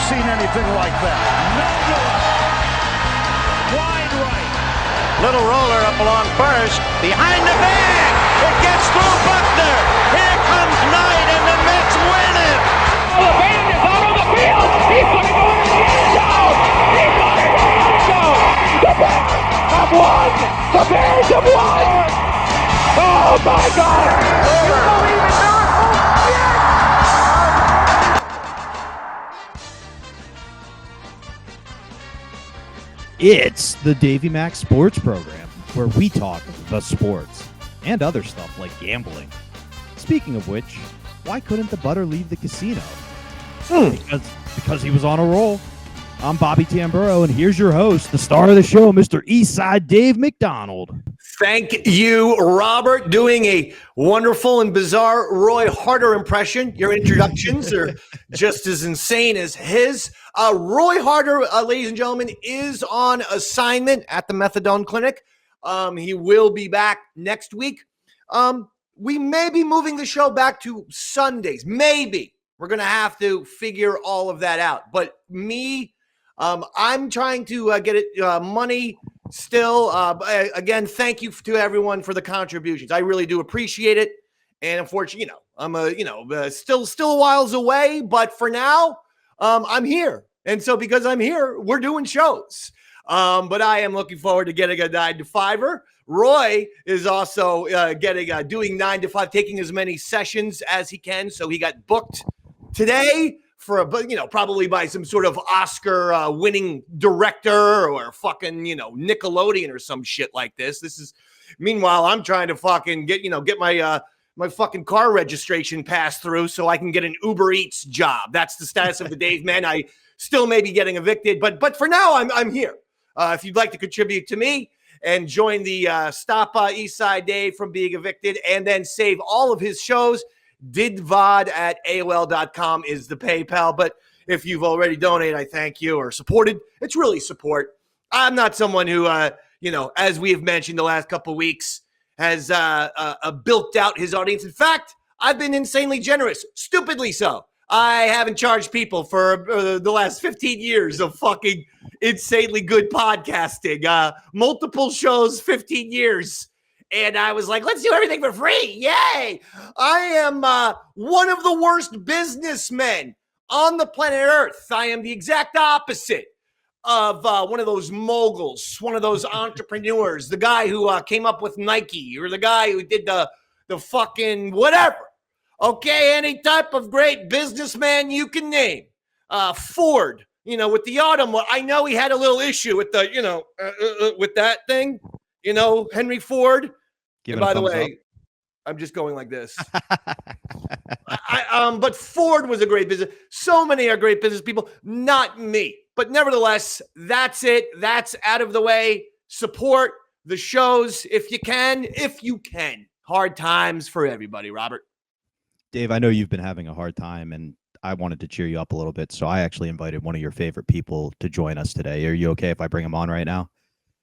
seen anything like that. No good. Wide right. Little roller up along first. Behind the bag. It gets through Buckner. Here comes Knight, and the Mets win it. Oh, the band is out on the field. He's going to go into the end zone. He's going to go in the end zone. The Bears have won. The Bears have won. Oh, my God. You believe in miracles? Yes. It's the Davey Mac Sports Program, where we talk the sports and other stuff like gambling. Speaking of which, why couldn't the butter leave the casino? Because he was on a roll. I'm Bobby Tamburro, and here's your host, the star of the show, Mr. Eastside Dave McDonald. Thank you, Robert, doing a wonderful and bizarre Roy Harter impression. Your introductions are just as insane as his. Roy Harter, ladies and gentlemen, is on assignment at the Methadone Clinic. He will be back next week. We may be moving the show back to Sundays. Maybe. We're going to have to figure all of that out. But me, I'm trying to get it money still. Again, thank you to everyone for the contributions. I really do appreciate it. And unfortunately, I'm still a whiles away, but for now, I'm here. And so because I'm here, we're doing shows. But I am looking forward to getting a 9-to-5er. Roy is also doing 9 to 5, taking as many sessions as he can. So he got booked today for probably by some sort of Oscar winning director or fucking, Nickelodeon or some shit like this. Meanwhile, I'm trying to fucking get my my fucking car registration passed through so I can get an Uber Eats job. That's the status of the Dave Man. I still may be getting evicted, but for now I'm here. If you'd like to contribute to me and join the Stop Eastside Dave from being evicted and then save all of his shows, didvod at AOL.com is the PayPal. But if you've already donated, I thank you, or supported. It's really support. I'm not someone who, as we have mentioned the last couple of weeks, has built out his audience. In fact, I've been insanely generous, stupidly so. I haven't charged people for the last 15 years of fucking insanely good podcasting. Multiple shows, 15 years. And I was like, let's do everything for free. Yay. I am one of the worst businessmen on the planet Earth. I am the exact opposite of one of those moguls, one of those entrepreneurs, the guy who came up with Nike, or the guy who did the fucking whatever. Okay, any type of great businessman you can name. Ford, with the automobile. I know he had a little issue with the, with that thing, Henry Ford. And by the way, I'm just going like this. But Ford was a great business. So many are great business people, not me. But nevertheless, that's it. That's out of the way. Support the shows if you can. Hard times for everybody, Robert. Dave, I know you've been having a hard time, and I wanted to cheer you up a little bit, so I actually invited one of your favorite people to join us today. Are you okay if I bring him on right now?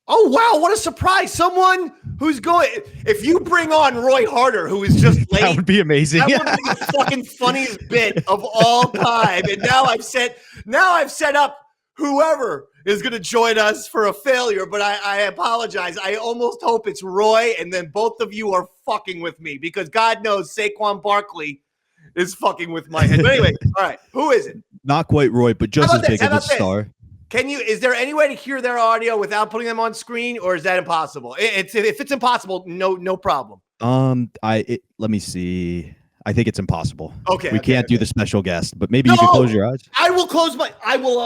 Oh, wow, what a surprise. Someone who's going – if you bring on Roy Harter, who is just late – that would be amazing. That would be the fucking funniest bit of all time. And now I've set up whoever is going to join us for a failure, but I apologize. I almost hope it's Roy, and then both of you are fucking with me because God knows Saquon Barkley is fucking with my head. But anyway, all right, who is it? Not quite Roy, but just as big of a star. Is there any way to hear their audio without putting them on screen, or is that impossible? If it's impossible, no problem. Let me see. I think it's impossible. Okay. We can't do the special guest, but maybe you can close your eyes. I will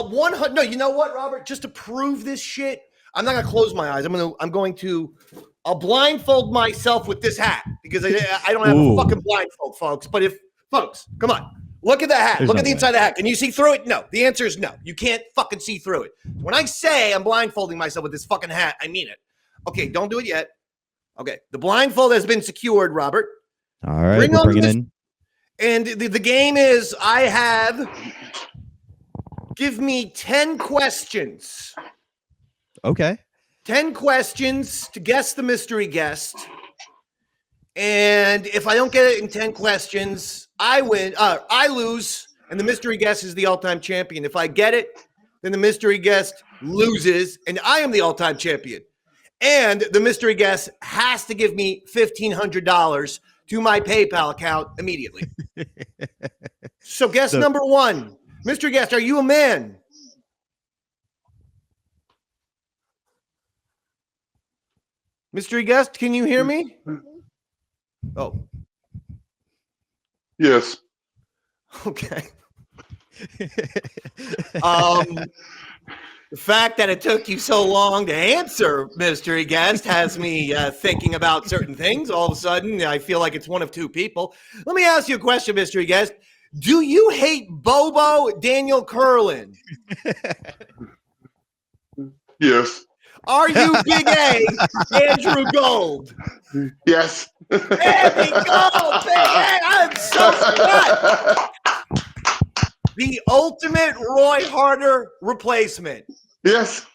100. No, you know what, Robert? Just to prove this shit, I'm not going to close my eyes. I'll blindfold myself with this hat because I don't have a fucking blindfold, folks. But folks, come on. Look at the hat. Look at the inside of the hat. Can you see through it? No. The answer is no. You can't fucking see through it. When I say I'm blindfolding myself with this fucking hat, I mean it. Okay, don't do it yet. Okay, the blindfold has been secured, Robert. All right, we're bringing in. And the game is give me 10 questions. Okay. 10 questions to guess the mystery guest. And if I don't get it in 10 questions, I win. I lose. and the mystery guest is the all-time champion. If I get it, then the mystery guest loses, and I am the all-time champion. And the mystery guest has to give me $1,500 to my PayPal account immediately. So guest number one, mystery guest, are you a man? Mystery guest, can you hear me? Oh. Yes. Okay. The fact that it took you so long to answer, mystery guest, has me thinking about certain things. All of a sudden, I feel like it's one of two people. Let me ask you a question, mystery guest. Do you hate Bobo Daniel Curlin? Yes. Are you Big A, Andrew Gold? Yes. Andy Gold, Big A, I'm so glad. The ultimate Roy Harter replacement. Yes.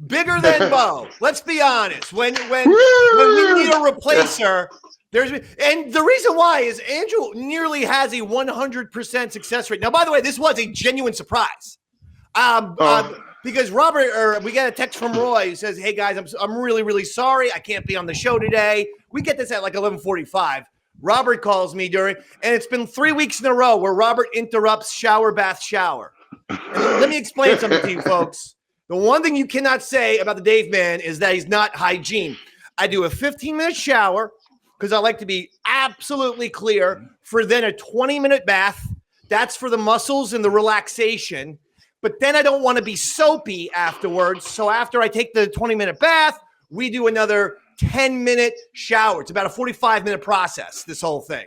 Bigger than Bo. Let's be honest. When we need a replacer, and the reason why is Andrew nearly has a 100% success rate. Now, by the way, this was a genuine surprise. Because we got a text from Roy who says, "Hey guys, I'm really, really sorry. I can't be on the show today." We get this at like 11:45. Robert calls me and it's been 3 weeks in a row where Robert interrupts shower, bath, shower. And let me explain something to you folks. The one thing you cannot say about the Dave Man is that he's not hygiene. I do a 15-minute shower because I like to be absolutely clear, for then a 20-minute bath. That's for the muscles and the relaxation. But then I don't want to be soapy afterwards. So after I take the 20-minute bath, we do another 10-minute shower. It's about a 45-minute process, this whole thing.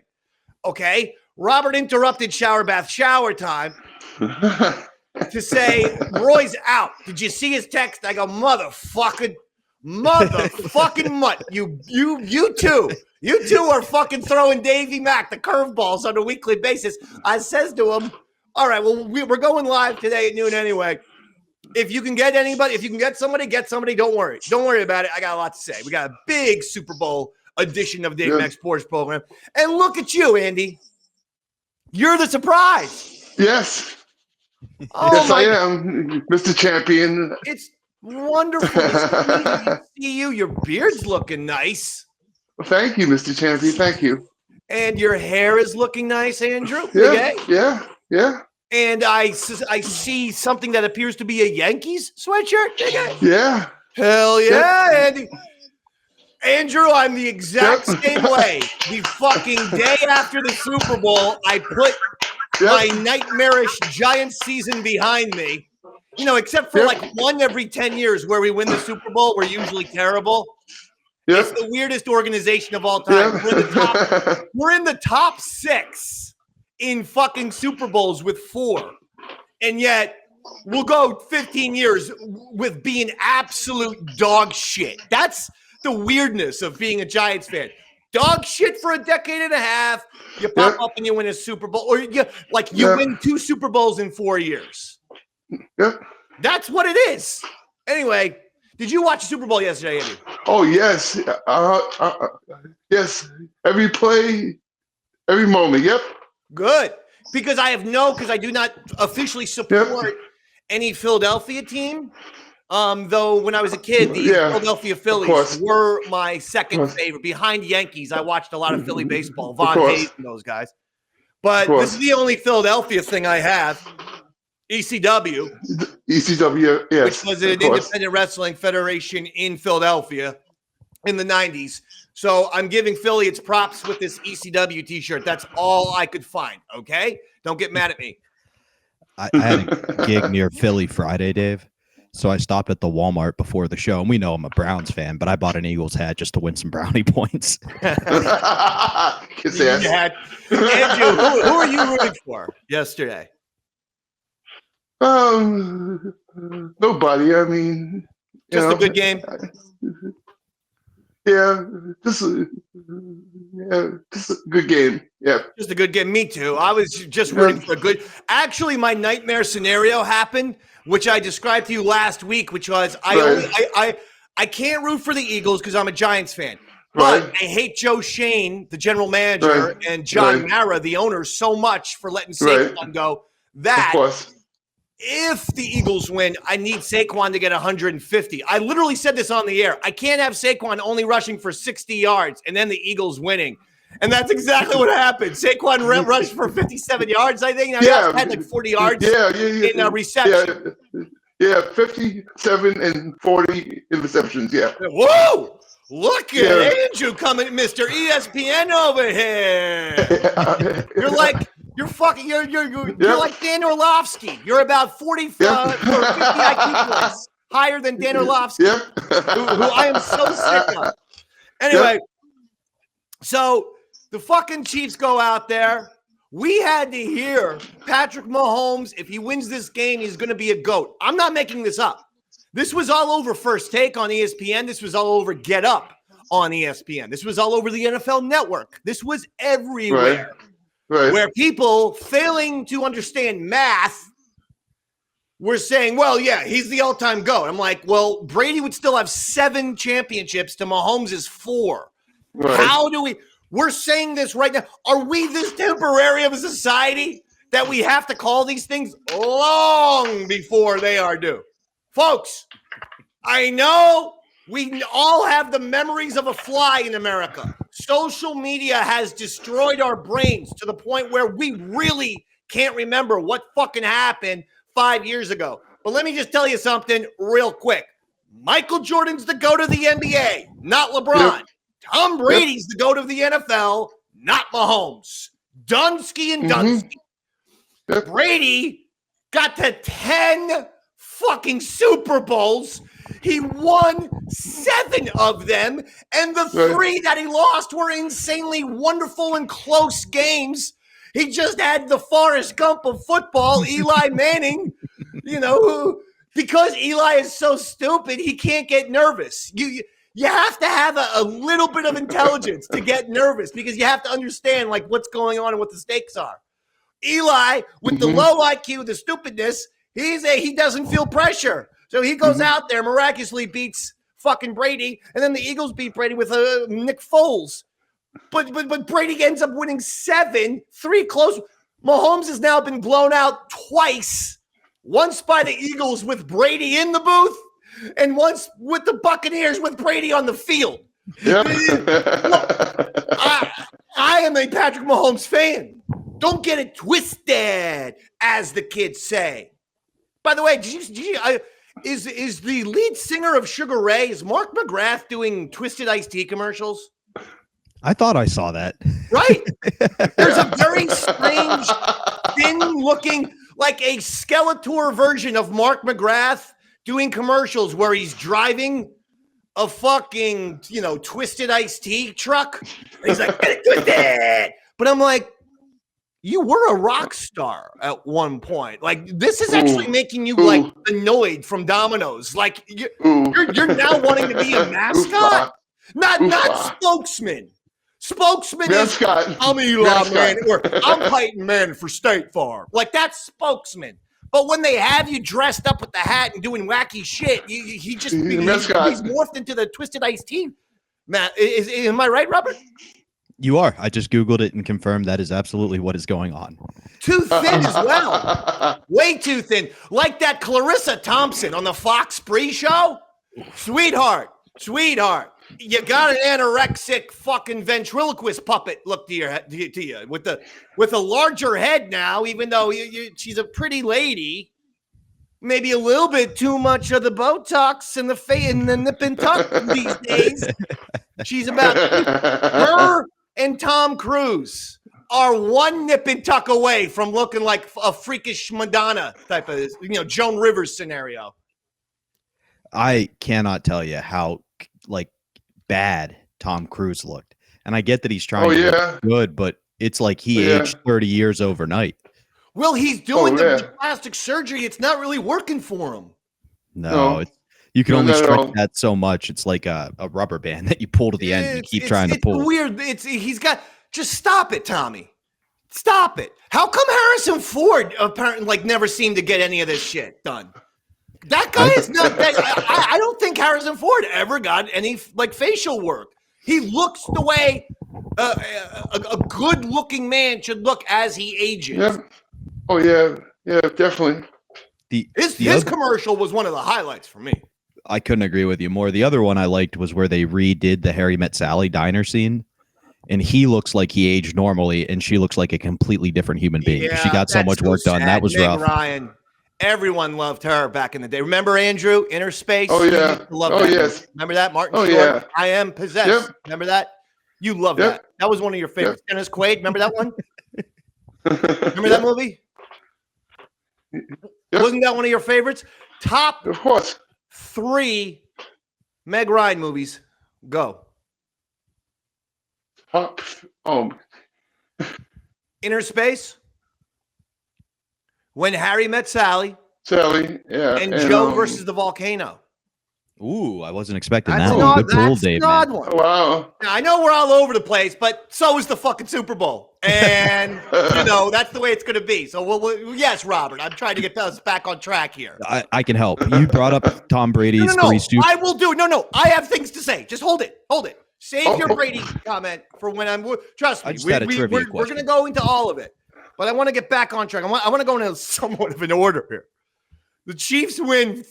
Okay? Robert interrupted shower, bath, shower time to say, Roy's out. Did you see his text? I go, motherfucking mutt. You two are fucking throwing Davey Mac the curveballs on a weekly basis. I says to him, all right, well, we're going live today at noon anyway. If you can get anybody, if you can get somebody, Don't worry about it. I got a lot to say. We got a big Super Bowl edition of Davey Mac Sports Program. And look at you, Andy. You're the surprise. Yes. Oh, yes, I am, Mr. Champion. It's wonderful to see you. Your beard's looking nice. Thank you, Mr. Champion. Thank you. And your hair is looking nice, Andrew. Yeah. And I see something that appears to be a Yankees sweatshirt. Yeah. Hell yeah, Andy. Andrew, I'm the exact same way. The fucking day after the Super Bowl, I put my nightmarish Giants season behind me. You know, except for like one every 10 years where we win the Super Bowl, we're usually terrible. It's the weirdest organization of all time. We're in the top 6 in fucking Super Bowls with 4. And yet we'll go 15 years with being absolute dog shit. That's the weirdness of being a Giants fan. Dog shit for a decade and a half. You pop up and you win a Super Bowl. Or you win 2 Super Bowls in 4 years. Yep. That's what it is. Anyway, did you watch the Super Bowl yesterday, Andy? Oh, yes. Yes. Every play, every moment. Yep. Good. Because I do not officially support any Philadelphia team. Though when I was a kid, the Philadelphia Phillies were my second favorite. Behind Yankees, I watched a lot of Philly baseball. Von Hayes and those guys. But this is the only Philadelphia thing I have. ECW. ECW, yes. Which was an independent wrestling federation in Philadelphia in the 90s. So I'm giving Philly its props with this ECW t-shirt. That's all I could find, okay? Don't get mad at me. I had a gig near Philly Friday, Dave. So I stopped at the Walmart before the show. And we know I'm a Browns fan, but I bought an Eagles hat just to win some brownie points. Andrew, who are you rooting for yesterday? Nobody. I mean, just a good game. Just a good game. Yeah, just a good game. Me too. I was just rooting for a good. Actually, my nightmare scenario happened, which I described to you last week, which was I can't root for the Eagles because I'm a Giants fan. But I hate Joe Shane, the general manager, and John Mara, the owner, so much for letting Saquon go that course. if the Eagles win, I need Saquon to get 150. I literally said this on the air. I can't have Saquon only rushing for 60 yards and then the Eagles winning. And that's exactly what happened. Saquon rushed for 57 yards, I think. Now, he also had like 40 yards in reception. Yeah, 57 and 40 interceptions, yeah. Whoa! Look at Andrew coming, Mr. ESPN over here. You're like Dan Orlovsky. You're about 45 or 50 IQ points higher than Dan Orlovsky, who I am so sick of. Anyway, so the fucking Chiefs go out there. We had to hear Patrick Mahomes, if he wins this game, he's going to be a GOAT. I'm not making this up. This was all over First Take on ESPN. This was all over Get Up on ESPN. This was all over the NFL Network. This was everywhere. Right. Where people failing to understand math were saying, well, yeah, he's the all-time GOAT. I'm like, well, Brady would still have 7 championships to Mahomes' 4. Right. How do we – we're saying this right now. Are we this temporary of a society that we have to call these things long before they are due? Folks, I know we all have the memories of a fly in America. Social media has destroyed our brains to the point where we really can't remember what fucking happened 5 years ago. But let me just tell you something real quick. Michael Jordan's the GOAT of the NBA, not LeBron. Yep. Tom Brady's the GOAT of the NFL, not Mahomes. Dunsky and Dunsky. Yep. Brady got to 10 fucking Super Bowls. He won 7 of them, and the 3 that he lost were insanely wonderful and close games. He just had the Forrest Gump of football, Eli Manning, because Eli is so stupid, he can't get nervous. You have to have a little bit of intelligence to get nervous because you have to understand like what's going on and what the stakes are. Eli, with the low IQ, the stupidness, he doesn't feel pressure. So he goes out there, miraculously beats fucking Brady, and then the Eagles beat Brady with Nick Foles. But Brady ends up winning 7, 3 close. Mahomes has now been blown out twice. Once by the Eagles with Brady in the booth, and once with the Buccaneers with Brady on the field. Yep. I am a Patrick Mahomes fan. Don't get it twisted, as the kids say. By the way, is the lead singer of Sugar Ray, is Mark McGrath doing Twisted Iced Tea commercials? I thought I saw that. Right? There's a very strange, thin-looking, like a Skeletor version of Mark McGrath doing commercials where he's driving a fucking, Twisted Iced Tea truck. And he's like, get it twisted. But I'm like, you were a rock star at one point. Like, this is actually making you like annoyed from Domino's. Like, you're now wanting to be a mascot, not spokesman. Spokesman mascot. Is I'm Eli Man, or I'm Peyton Manning for State Farm. Like, that's spokesman. But when they have you dressed up with the hat and doing wacky shit, he's morphed into the Twisted Iced Tea. Matt, am I right, Robert? You are. I just Googled it and confirmed that is absolutely what is going on. Too thin as well. Way too thin. Like that Clarissa Thompson on the Fox Spree show. Sweetheart. You got an anorexic fucking ventriloquist puppet look to you with a larger head now, even though she's a pretty lady. Maybe a little bit too much of the Botox and the face and the nip and tuck these days. She's about her and Tom Cruise are one nip and tuck away from looking like a freakish Madonna type of, Joan Rivers scenario. I cannot tell you how bad Tom Cruise looked. And I get that he's trying to look good, but it's like he aged 30 years overnight. Well, he's doing the plastic surgery. It's not really working for him. No. You can only stretch that so much. It's like a rubber band that you pull to the end and you keep trying to pull. It's weird. Just stop it, Tommy. Stop it. How come Harrison Ford apparently never seemed to get any of this shit done? That guy is not that. I don't think Harrison Ford ever got any facial work. He looks the way a good-looking man should look as he ages. Yep. Oh yeah. Yeah, definitely. His commercial was one of the highlights for me. I couldn't agree with you more. The other one I liked was where they redid the Harry Met Sally diner scene, and he looks like he aged normally, and she looks like a completely different human being. Yeah, She got so much work done. That was Meg rough. Ryan, everyone loved her back in the day. Remember Andrew, Inner Space? Oh, yeah. Love that. Yes. Remember that? Martin Oh, Short, yeah. I Am Possessed. Yep. Remember that? You love that. That was one of your favorites. Dennis Quaid, remember that one? Remember that movie? Yep. Wasn't that one of your favorites? Top Of course. 3 Meg Ryan movies. Go. Inner Space. When Harry Met Sally. Sally, yeah. And Joe versus the Volcano. Ooh, I wasn't expecting That's that an one. odd, Good pull, that's Dave. an odd Man. one. Wow. Now, I know we're all over the place, but so is the fucking Super Bowl. And, that's the way it's going to be. So, we'll, yes, Robert, I'm trying to get us back on track here. I can help. You brought up Tom Brady's No. three Super. I will do. No. I have things to say. Just hold it. Save your Brady comment for when I'm. Trust me. I just had a trivia we're question. going to go into all of it, but I want to get back on track. I want to go into somewhat of an order here. The Chiefs win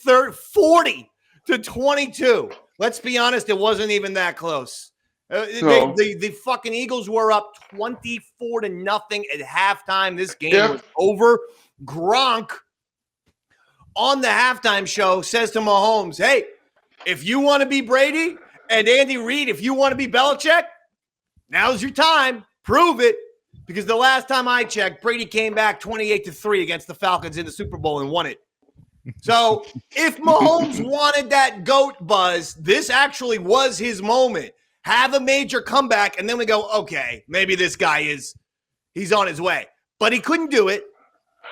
40-22. Let's be honest, it wasn't even that close. No. The fucking Eagles were up 24-0 at halftime. This game was over. Gronk on the halftime show says to Mahomes, "Hey, if you want to be Brady, and Andy Reid, if you want to be Belichick, now's your time. Prove it." Because the last time I checked, Brady came back 28-3 against the Falcons in the Super Bowl and won it. So if Mahomes wanted that GOAT buzz, this actually was his moment. Have a major comeback, and then we go, okay, maybe this guy he's on his way. But he couldn't do it.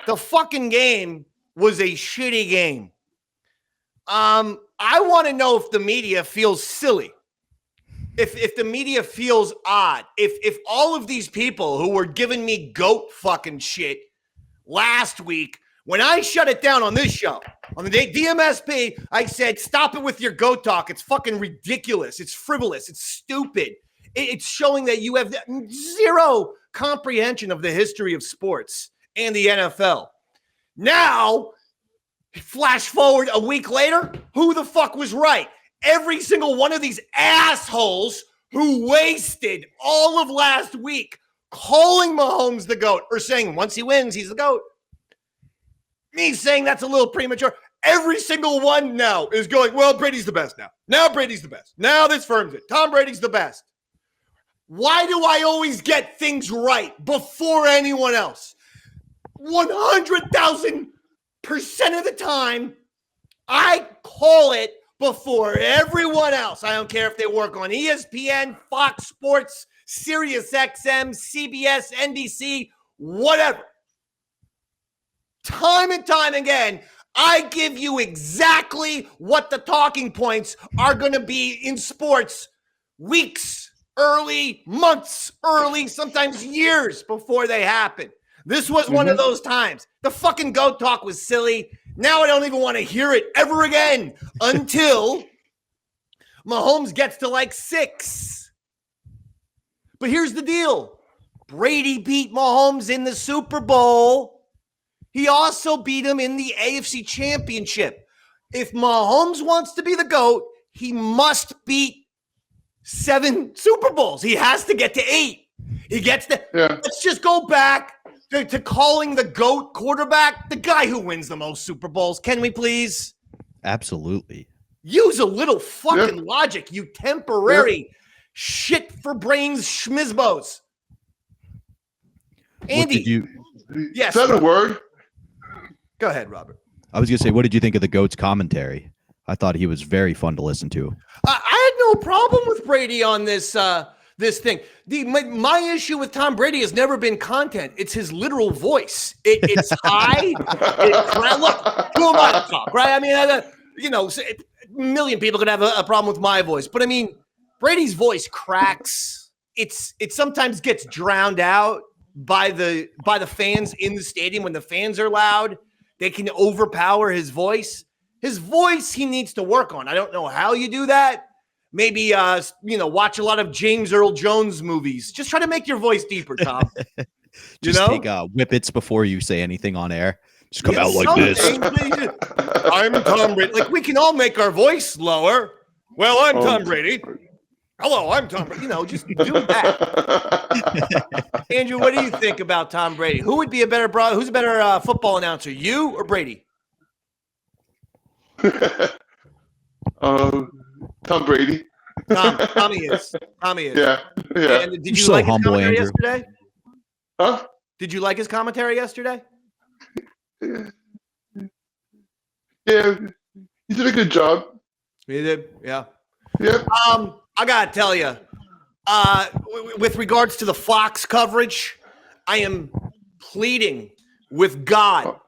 The fucking game was a shitty game. I want to know if the media feels silly. If the media feels odd. If all of these people who were giving me GOAT fucking shit last week, when I shut it down on this show, on the DMSP, I said, stop it with your GOAT talk. It's fucking ridiculous. It's frivolous. It's stupid. It's showing that you have zero comprehension of the history of sports and the NFL. Now, flash forward a week later, who the fuck was right? Every single one of these assholes who wasted all of last week calling Mahomes the GOAT or saying once he wins, he's the GOAT. Me saying that's a little premature. Every single one now is going, well, Brady's the best now. Now Brady's the best. Now this firms it. Tom Brady's the best. Why do I always get things right before anyone else? 100,000% of the time, I call it before everyone else. I don't care if they work on ESPN, Fox Sports, Sirius XM, CBS, NBC, whatever. Time and time again, I give you exactly what the talking points are going to be in sports weeks early, months early, sometimes years before they happen. This was one of those times. The fucking GOAT talk was silly. Now I don't even want to hear it ever again until Mahomes gets to like 6. But here's the deal. Brady beat Mahomes in the Super Bowl. He also beat him in the AFC Championship. If Mahomes wants to be the GOAT, he must beat 7 Super Bowls. He has to get to 8. He gets to. Let's just go back to calling the GOAT quarterback the guy who wins the most Super Bowls. Can we please? Absolutely. Use a little fucking logic, you temporary shit for brains schmizbos. Andy. Yes. Is that a word? Go ahead, Robert. I was going to say, what did you think of the GOAT's commentary? I thought he was very fun to listen to. I had no problem with Brady on this this thing. My issue with Tom Brady has never been content. It's his literal voice. It's high. Look, who am I to talk, right? I mean, a million people could have a problem with my voice. But, I mean, Brady's voice cracks. It sometimes gets drowned out by the fans in the stadium. When the fans are loud, they can overpower his voice. His voice he needs to work on. I don't know how you do that. Maybe, watch a lot of James Earl Jones movies. Just try to make your voice deeper, Tom. Just take whippets before you say anything on air. Just come out like this. I'm Tom Brady. Like, we can all make our voice lower. Well, I'm Tom Brady. Hello, I'm Tom Brady. Just do that. Andrew, what do you think about Tom Brady? Who would be who's a better football announcer, you or Brady? Tom Brady. Tommy is. Yeah. And did you so like his humble, commentary Andrew. yesterday? Huh? Did you like his commentary yesterday? Yeah. He did a good job. He did, yeah. Yep. I gotta tell you, with regards to the Fox coverage, I am pleading with God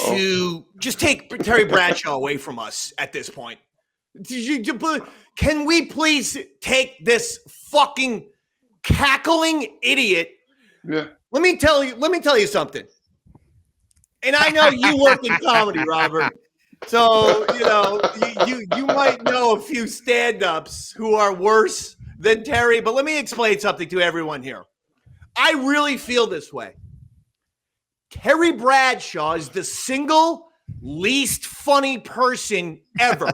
to just take Terry Bradshaw away from us at this point. Can we please take this fucking cackling idiot? Yeah. Let me tell you something. And I know you work in comedy, Robert. So, you might know a few stand-ups who are worse than Terry, but let me explain something to everyone here. I really feel this way. Terry Bradshaw is the single least funny person ever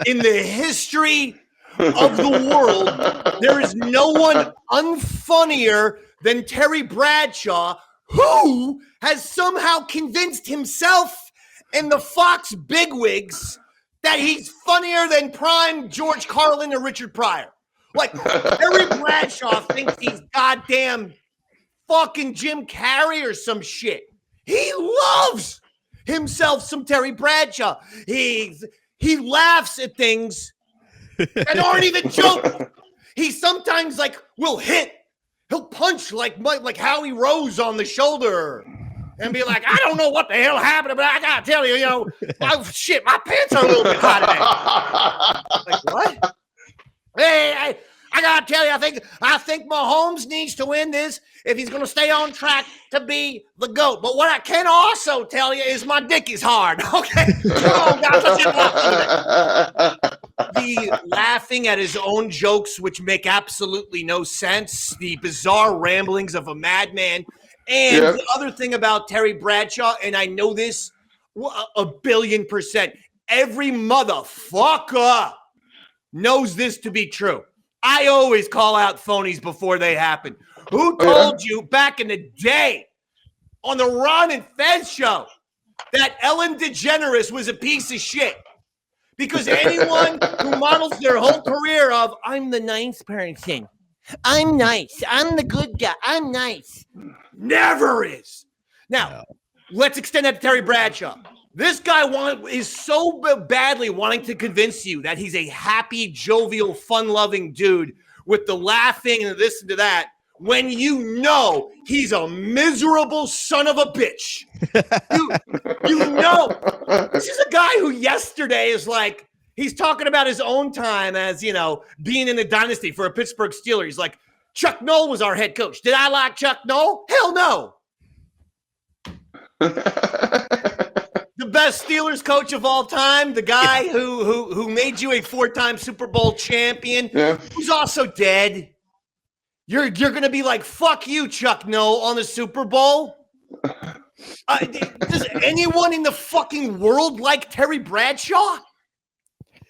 in the history of the world. There is no one unfunnier than Terry Bradshaw, who has somehow convinced himself and the Fox bigwigs that he's funnier than prime George Carlin or Richard Pryor. Like, Terry Bradshaw thinks he's goddamn fucking Jim Carrey or some shit. He loves himself some Terry Bradshaw. He laughs at things that aren't even jokes. He sometimes he'll punch like Howie Rose on the shoulder and be like, I don't know what the hell happened, but I gotta tell you, my pants are a little bit hot today. Like, what? Hey, I gotta tell you, I think Mahomes needs to win this if he's gonna stay on track to be the GOAT. But what I can also tell you is my dick is hard. Okay. Oh, God, the laughing at his own jokes, which make absolutely no sense, the bizarre ramblings of a madman. And the other thing about Terry Bradshaw, and I know this 1,000,000,000%, every motherfucker knows this to be true. I always call out phonies before they happen. Who told you back in the day on the Ron and Fez show that Ellen DeGeneres was a piece of shit? Because anyone who models their whole career of, I'm the nice person, I'm nice, I'm the good guy, I'm nice, never is. Now, let's extend that to Terry Bradshaw. This guy is so badly wanting to convince you that he's a happy, jovial, fun-loving dude with the laughing and this and that, when you know he's a miserable son of a bitch. You know. This is a guy who yesterday is like, he's talking about his own time as, being in a dynasty for a Pittsburgh Steelers. He's like, Chuck Noll was our head coach. Did I like Chuck Noll? Hell no. The best Steelers coach of all time, the guy who made you a 4-time Super Bowl champion, who's also dead. You're going to be like, fuck you, Chuck Noll, on the Super Bowl? Does anyone in the fucking world like Terry Bradshaw?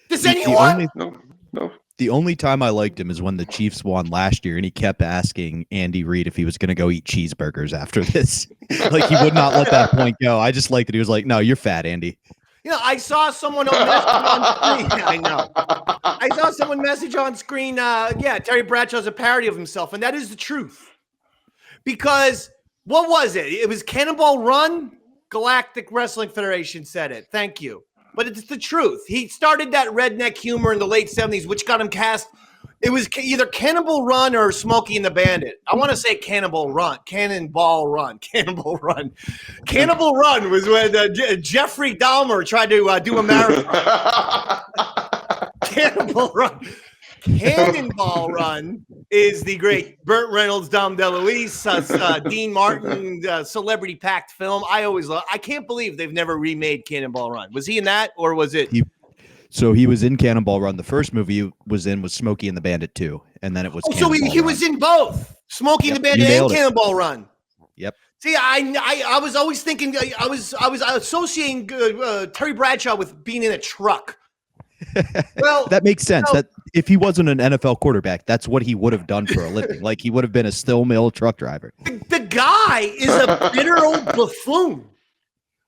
Does anyone? No. The only time I liked him is when the Chiefs won last year, and he kept asking Andy Reid if he was going to go eat cheeseburgers after this. Like, he would not let that point go. I just liked that he was like, no, you're fat, Andy. I saw someone message on screen. I know. I saw someone message on screen, Terry Bradshaw's a parody of himself, and that is the truth. Because, what was it? It was Cannonball Run? Galactic Wrestling Federation said it. Thank you. But it's the truth. He started that redneck humor in the late 70s, which got him cast. It was either Cannonball Run or Smokey and the Bandit. I want to say Cannonball Run. Cannonball Run was when Jeffrey Dahmer tried to do a marathon. Cannonball Run is the great Burt Reynolds, Dom DeLuise, Dean Martin, celebrity-packed film. I can't believe they've never remade Cannonball Run. Was he in that, or was it? So he was in Cannonball Run. The first movie he was in was Smokey and the Bandit 2, and then it was. So he was in both Smokey and the Bandit and Cannonball Run. Yep. See, I was always thinking I was associating Terry Bradshaw with being in a truck. Well, that makes sense. That if he wasn't an NFL quarterback, that's what he would have done for a living. Like he would have been a still mill truck driver. The guy is a bitter old buffoon.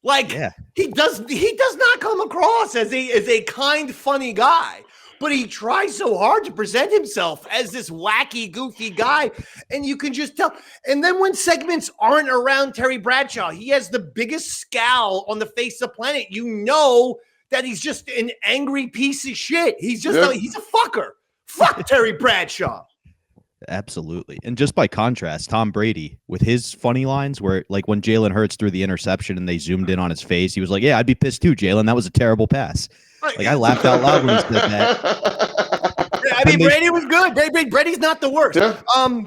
Like he does not come across as a kind, funny guy. But he tries so hard to present himself as this wacky, goofy guy, and you can just tell. And then when segments aren't around Terry Bradshaw, he has the biggest scowl on the face of the planet. You know that he's just an angry piece of shit. He's just he's a fucker. Fuck Terry Bradshaw. Absolutely. And just by contrast, Tom Brady with his funny lines where like when Jalen Hurts threw the interception and they zoomed in on his face, he was like, yeah, I'd be pissed too, Jalen. That was a terrible pass. Like I laughed out loud when he said that. I mean, Brady was good. Brady's not the worst. Yeah.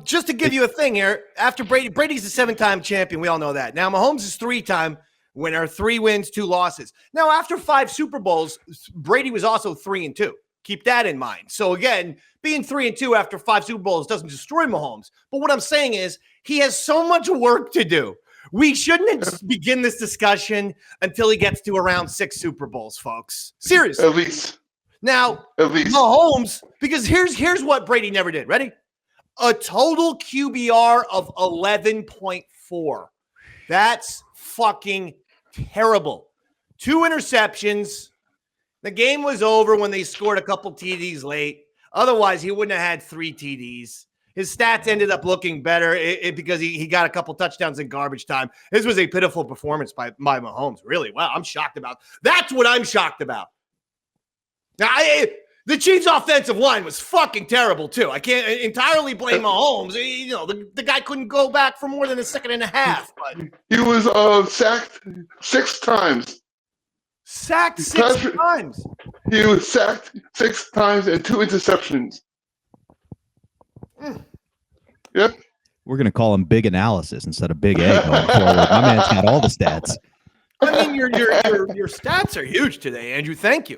Just to give you a thing here, after Brady's a 7-time champion. We all know that. Now Mahomes is 3-time winner, 3 wins, 2 losses. Now after 5 Super Bowls, Brady was also 3-2. Keep that in mind. So again, being 3-2 after 5 Super Bowls doesn't destroy Mahomes. But what I'm saying is he has so much work to do. We shouldn't begin this discussion until he gets to around 6 Super Bowls, folks. Seriously. At least. Now, Mahomes, because here's what Brady never did. Ready? A total QBR of 11.4. That's fucking terrible. 2 interceptions. The game was over when they scored a couple TDs late. Otherwise, he wouldn't have had 3 TDs. His stats ended up looking better because he got a couple touchdowns in garbage time. This was a pitiful performance by Mahomes. Really, wow, I'm shocked about. That's what I'm shocked about. Now, the Chiefs' offensive line was fucking terrible too. I can't entirely blame Mahomes. You know, the guy couldn't go back for more than a second and a half. But he was sacked 6 times. Sacked 6 times. He was sacked 6 times and 2 interceptions. Yep. We're going to call him Big Analysis instead of Big A going forward. My man's got all the stats. I mean, your stats are huge today, Andrew. Thank you.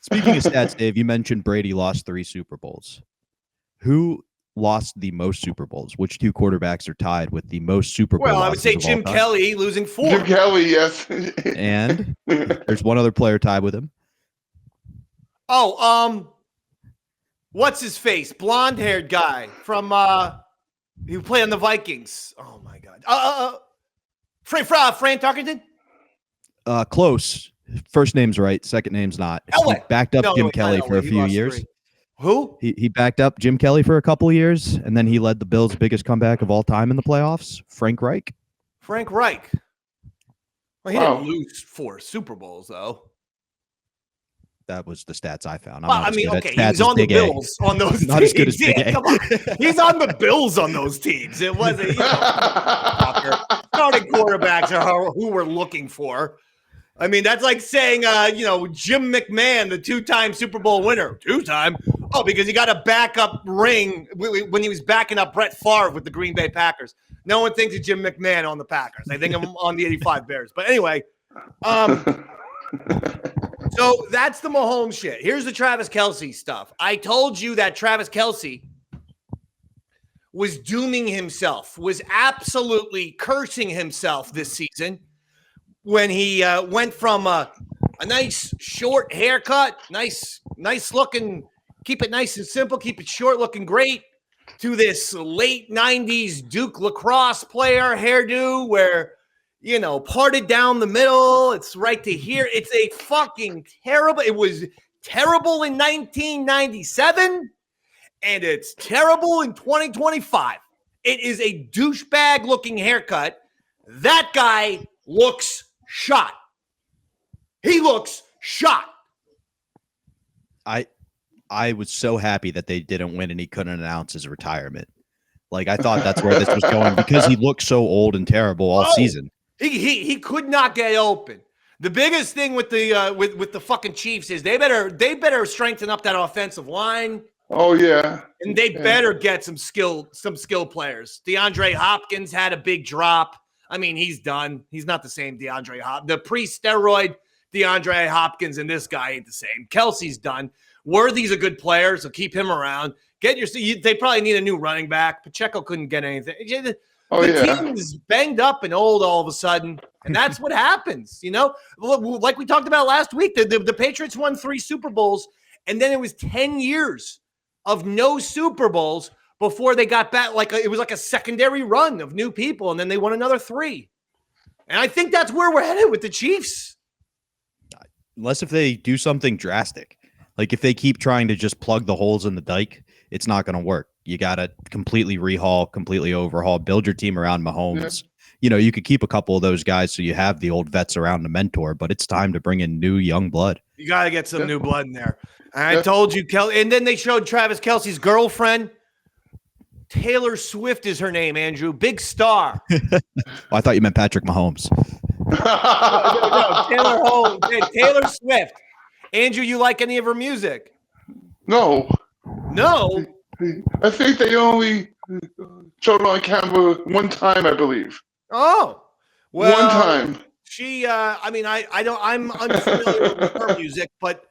Speaking of stats, Dave, you mentioned Brady lost 3 Super Bowls. Who lost the most Super Bowls? Which 2 quarterbacks are tied with the most Super Bowl losses? Well, I would say Jim Kelly losing 4. Jim Kelly, yes. And there's one other player tied with him. Oh, what's his face? Blonde-haired guy from who played on the Vikings. Oh my God. Fran Tarkenton? Close. First name's right. Second name's not. He backed up Jim Kelly for a few years. 3. Who? He backed up Jim Kelly for a couple of years, and then he led the Bills' biggest comeback of all time in the playoffs. Frank Reich. Frank Reich. Well, he didn't lose 4 Super Bowls, though. That was the stats I found. He was on the Bills on those teams. Not as good as Big A. Come on. He's on the Bills on those teams. It wasn't, starting quarterbacks are who we're looking for. I mean, that's like saying, Jim McMahon, the 2-time Super Bowl winner. 2-time? Oh, because he got a backup ring when he was backing up Brett Favre with the Green Bay Packers. No one thinks of Jim McMahon on the Packers. They think of him on the 85 Bears. But anyway, so that's the Mahomes shit. Here's the Travis Kelce stuff. I told you that Travis Kelce was dooming himself, was absolutely cursing himself this season when he went from a nice short haircut, nice looking, keep it nice and simple, keep it short, looking great, to this late 90s Duke lacrosse player hairdo where, parted down the middle. It's right to here. It's a fucking terrible. It was terrible in 1997, and it's terrible in 2025. It is a douchebag looking haircut. That guy looks shot. He looks shot. I was so happy that they didn't win and he couldn't announce his retirement. Like, I thought that's where this was going because he looked so old and terrible all season. He could not get open. The biggest thing with the with the fucking Chiefs is they better strengthen up that offensive line. Oh yeah, and they better get some skill players. DeAndre Hopkins had a big drop. I mean, he's done. He's not the same DeAndre Hopkins. The pre-steroid DeAndre Hopkins and this guy ain't the same. Kelce's done. Worthy's a good player, so keep him around. They probably need a new running back. Pacheco couldn't get anything. Oh, the yeah. team is banged up and old all of a sudden, and that's what happens. Like we talked about last week, the Patriots won 3 Super Bowls, and then it was 10 years of no Super Bowls before they got back. It was like a secondary run of new people, and then they won another 3. And I think that's where we're headed with the Chiefs. Unless if they do something drastic. Like if they keep trying to just plug the holes in the dike, it's not going to work. You got to completely rehaul, completely overhaul, build your team around Mahomes. Yeah. You could keep a couple of those guys so you have the old vets around to mentor, but it's time to bring in new young blood. You got to get some new blood in there. And I told you, and then they showed Travis Kelce's girlfriend. Taylor Swift is her name, Andrew. Big star. I thought you meant Patrick Mahomes. No, Taylor Swift. Andrew, you like any of her music? No. No? I think they only showed on camera one time, I believe. Oh. Well, one time. She, I'm unfamiliar with her music, but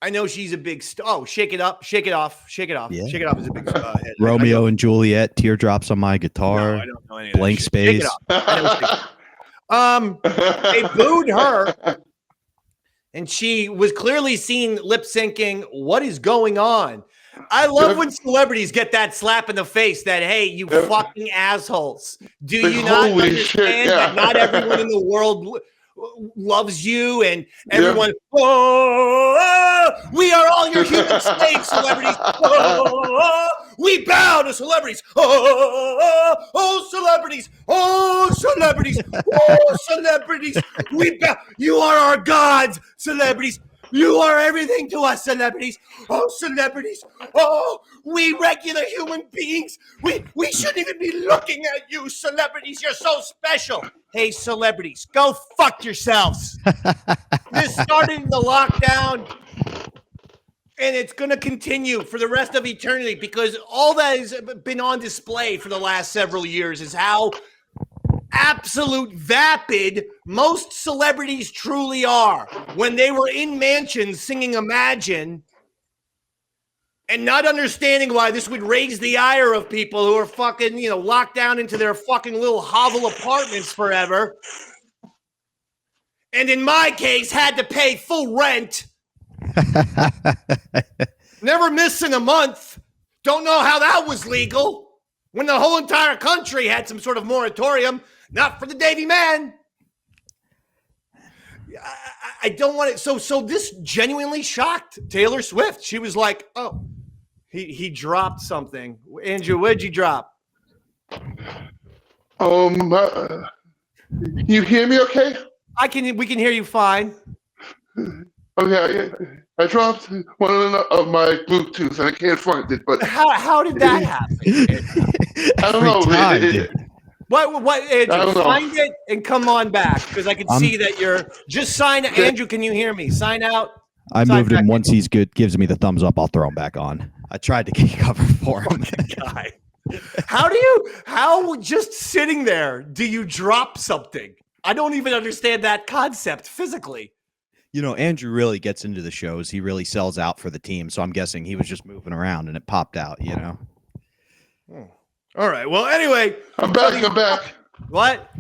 I know she's a big star. Oh, Shake It Up, Shake It Off, Shake It Off. Yeah. Shake It Off is a big star. Romeo and Juliet, Teardrops on My Guitar, No, I don't know any of that Blank shit. Space. Shake It Off. They booed her, and she was clearly seen lip syncing. What is going on? I love when celebrities get that slap in the face that, hey, you fucking assholes. Do you not understand that not everyone in the world loves you and everyone, we are all your human slaves, celebrities. We bow to celebrities. Celebrities. Celebrities. Celebrities. We bow. You are our gods, celebrities. You are everything to us, celebrities. Celebrities. We regular human beings. We shouldn't even be looking at you, celebrities. You're so special. Hey, celebrities, go fuck yourselves. This started in the lockdown, and it's going to continue for the rest of eternity because all that has been on display for the last several years is how absolute vapid most celebrities truly are. When they were in mansions singing Imagine and not understanding why this would raise the ire of people who are fucking, locked down into their fucking little hovel apartments forever. And in my case, had to pay full rent. Never missing a month. Don't know how that was legal when the whole entire country had some sort of moratorium. Not for the Davey man. I don't want it. So this genuinely shocked Taylor Swift. She was like, oh, he dropped something. Andrew, what'd you drop? You hear me okay? We can hear you fine. Okay, I dropped one of my Bluetooth and I can't find it, but how did that happen? I don't know. What, Andrew, find it and come on back because I can see that you're just sign. Andrew, can you hear me? Sign out. I moved him once he's good, gives me the thumbs up. I'll throw him back on. I tried to get cover for him. Guy. How just sitting there do you drop something? I don't even understand that concept physically. Andrew really gets into the shows. He really sells out for the team. So I'm guessing he was just moving around and it popped out, All right. Well, anyway. I'm back. What?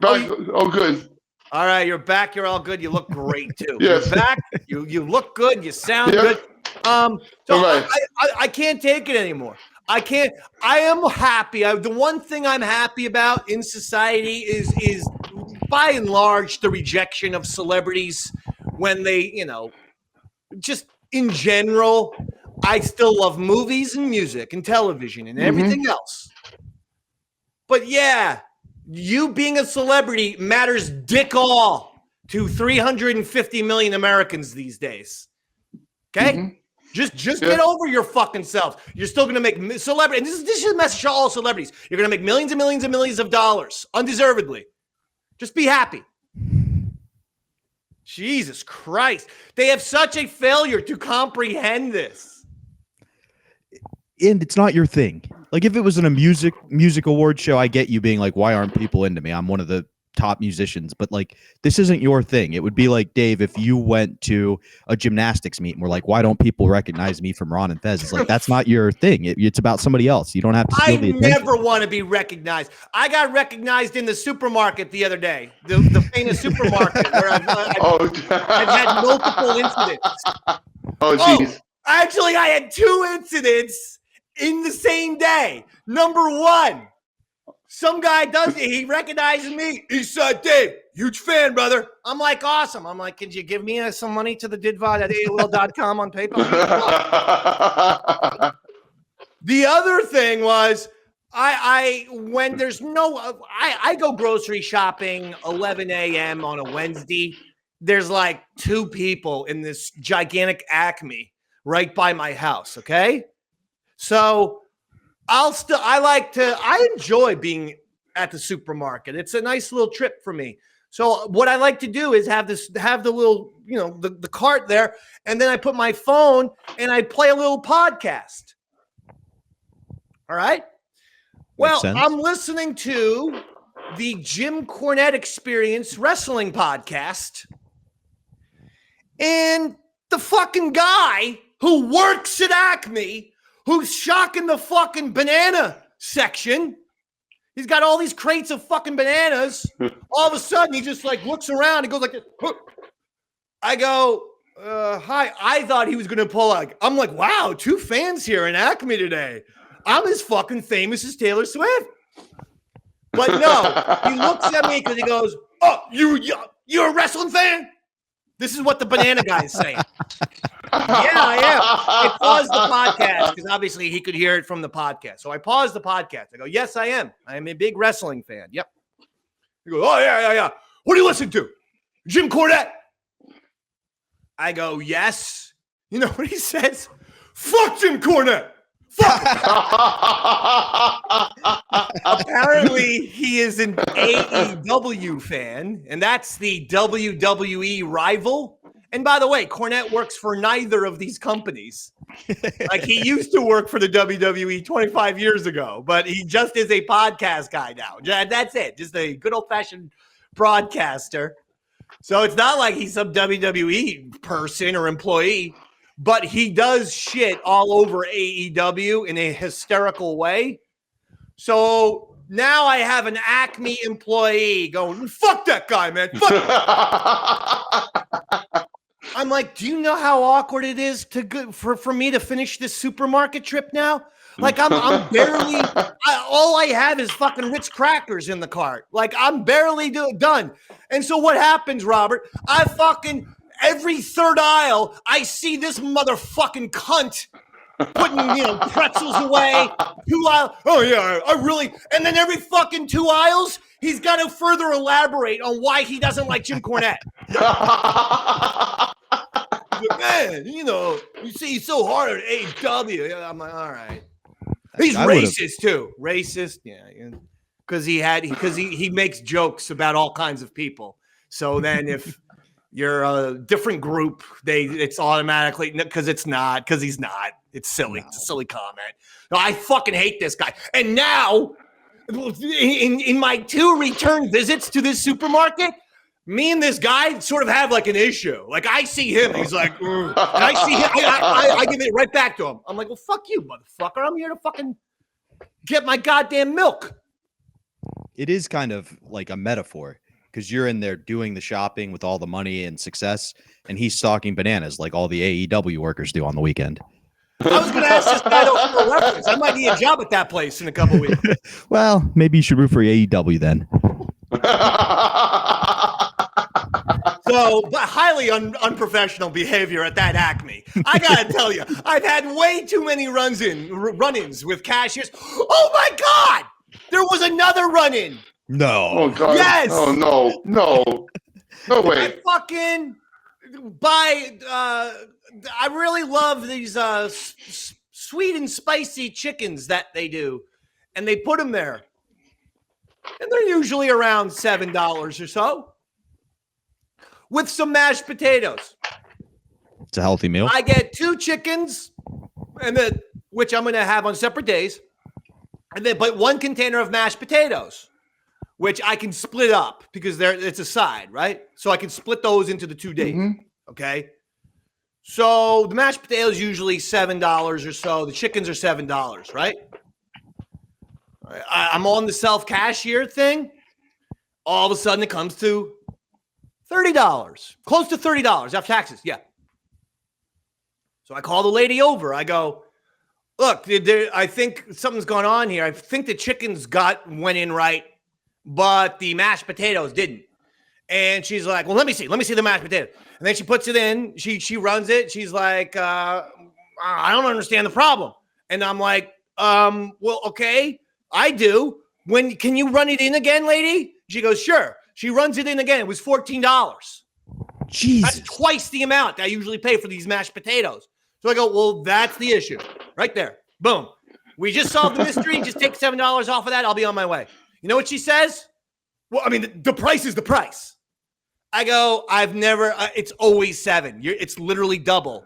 Back. Oh, good. All right. You're back. You're all good. You look great, too. Yes. You're back. You look good. You sound good. So right. I can't take it anymore. I can't. I am happy. The one thing I'm happy about in society is by and large the rejection of celebrities when they, just in general. I still love movies and music and television and everything else. But yeah, you being a celebrity matters dick all to 350 million Americans these days. Okay? Just get over your fucking self. You're still going to make celebrity. And this is a message to all celebrities. You're going to make millions and millions and millions of dollars undeservedly. Just be happy. Jesus Christ. They have such a failure to comprehend this. And it's not your thing. Like if it was in a music award show, I get you being like, why aren't people into me? I'm one of the top musicians, but like this isn't your thing. It would be like, Dave, if you went to a gymnastics meet and we're like, why don't people recognize me from Ron and Fez? It's like, that's not your thing. It's about somebody else. You don't have to steal the attention. I never want to be recognized. I got recognized in the supermarket the other day, the famous supermarket where I've had multiple incidents. Oh, jeez. Actually, I had 2 incidents in the same day. Number one, some guy he recognizes me. He said, Dave, huge fan, brother. I'm like, awesome. I'm like, could you give me some money to the didvod at AOL.com on PayPal? The other thing was, I go grocery shopping 11 a.m. on a Wednesday. There's like 2 people in this gigantic Acme right by my house. Okay. So I enjoy being at the supermarket. It's a nice little trip for me. So what I like to do is have the little, the cart there. And then I put my phone and I play a little podcast. All right. Well, I'm listening to the Jim Cornette Experience Wrestling Podcast. And the fucking guy who works at Acme, who's shocking the fucking banana section. He's got all these crates of fucking bananas. All of a sudden, he just like looks around and goes like this. I go, hi. I thought he was going to pull like, I'm like, wow, 2 fans here in Acme today. I'm as fucking famous as Taylor Swift. But no, he looks at me because he goes, oh, you're a wrestling fan? This is what the banana guy is saying. Yeah, I am. I paused the podcast because obviously he could hear it from the podcast. So I paused the podcast. I go, yes, I am. I am a big wrestling fan. Yep. He goes, oh, yeah. What do you listen to? Jim Cornette? I go, yes. You know what he says? Fuck Jim Cornette. Apparently, he is an AEW fan, and that's the WWE rival. And by the way, Cornette works for neither of these companies. Like, he used to work for the WWE 25 years ago, but he just is a podcast guy now. That's it. Just a good old-fashioned broadcaster. So it's not like he's some WWE person or employee. But he does shit all over AEW in a hysterical way. So now I have an Acme employee going, fuck that guy, man. Fuck. I'm like, do you know how awkward it is for me to finish this supermarket trip now? Like I'm barely, all I have is fucking Ritz crackers in the cart. Like I'm barely done. And so what happens, Robert? Every third aisle, I see this motherfucking cunt putting, pretzels away. 2 aisles. Oh, yeah, I really. And then every fucking 2 aisles, he's got to further elaborate on why he doesn't like Jim Cornette. Man, you see, he's so hard at AEW. I'm like, all right. He's racist, too. Racist, yeah. Because he makes jokes about all kinds of people. So then if you're a different group, it's automatically because he's not. It's silly. No. It's a silly comment. No, I fucking hate this guy. And now, in my 2 return visits to this supermarket, me and this guy sort of have like an issue. Like I see him, he's like, and I see him, I give it right back to him. I'm like, well, fuck you, motherfucker. I'm here to fucking get my goddamn milk. It is kind of like a metaphor. Because you're in there doing the shopping with all the money and success, and he's stocking bananas like all the AEW workers do on the weekend. I was going to ask this guy for a reference. I might need a job at that place in a couple weeks. Well, maybe you should root for AEW then. So, but highly unprofessional behavior at that Acme. I got to tell you, I've had way too many run-ins with cashiers. Oh, my God! There was another run-in. No. Oh, God. Yes. Oh, no. No way. I fucking buy, I really love these sweet and spicy chickens that they do. And they put them there. And they're usually around $7 or so. With some mashed potatoes. It's a healthy meal. I get 2 chickens, which I'm going to have on separate days. And then, but 1 container of mashed potatoes. which I can split up because it's a side, right? So I can split those into the 2 days. Okay. So the mashed potatoes usually $7 or so. The chickens are $7, right? I'm on the self-cashier thing. All of a sudden it comes to $30, close to $30 after taxes. Yeah. So I call the lady over. I go, look, I think something's going on here. I think the chickens went in right, but the mashed potatoes didn't. And she's like, well, let me see the mashed potato. And then she puts it in. She runs it. She's like, I don't understand the problem. And I'm like, well, okay, I do. Can you run it in again, lady? She goes, sure. She runs it in again. It was $14. Jesus. That's twice the amount I usually pay for these mashed potatoes. So I go, well, that's the issue right there. Boom. We just solved the mystery. Just take $7 off of that. I'll be on my way. You know what she says? Well, I mean, the price is the price. I go, it's always $7. It's literally double.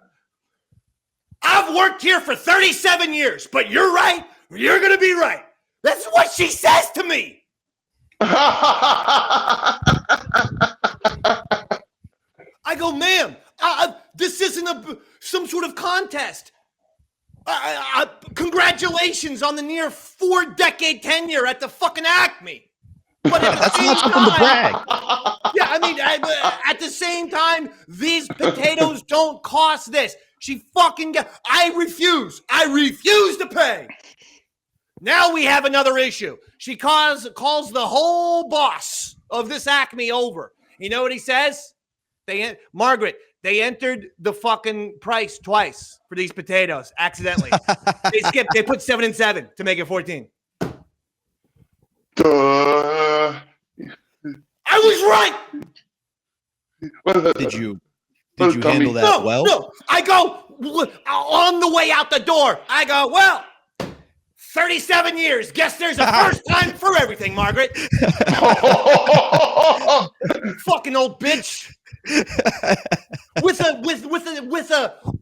I've worked here for 37 years, but you're right. You're going to be right. That's what she says to me. I go, ma'am, this isn't some sort of contest. Congratulations on the near 4-decade tenure at the fucking Acme. But that's not something to brag. Yeah, I mean, at the same time, these potatoes don't cost this. I refuse to pay. Now we have another issue. She calls the whole boss of this Acme over. You know what he says? Margaret, they entered the fucking price twice for these potatoes accidentally. They put 7 and 7 to make it 14. Duh. I was right. Did you handle that well? No. I go on the way out the door. I go, well, 37 years. Guess there's a first time for everything, Margaret. Fucking old bitch. with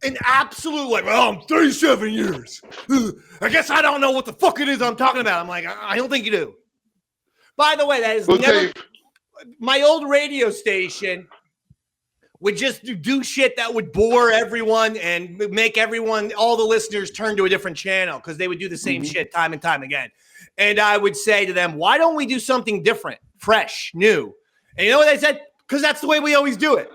an absolute like, I'm 37 years. I guess I don't know what the fuck it is I'm talking about. I'm like, I don't think you do. By the way, that is never my old radio station would just do shit that would bore everyone and make all the listeners turn to a different channel because they would do the same shit time and time again. And I would say to them, why don't we do something different, fresh, new? And you know what they said? Because that's the way we always do it.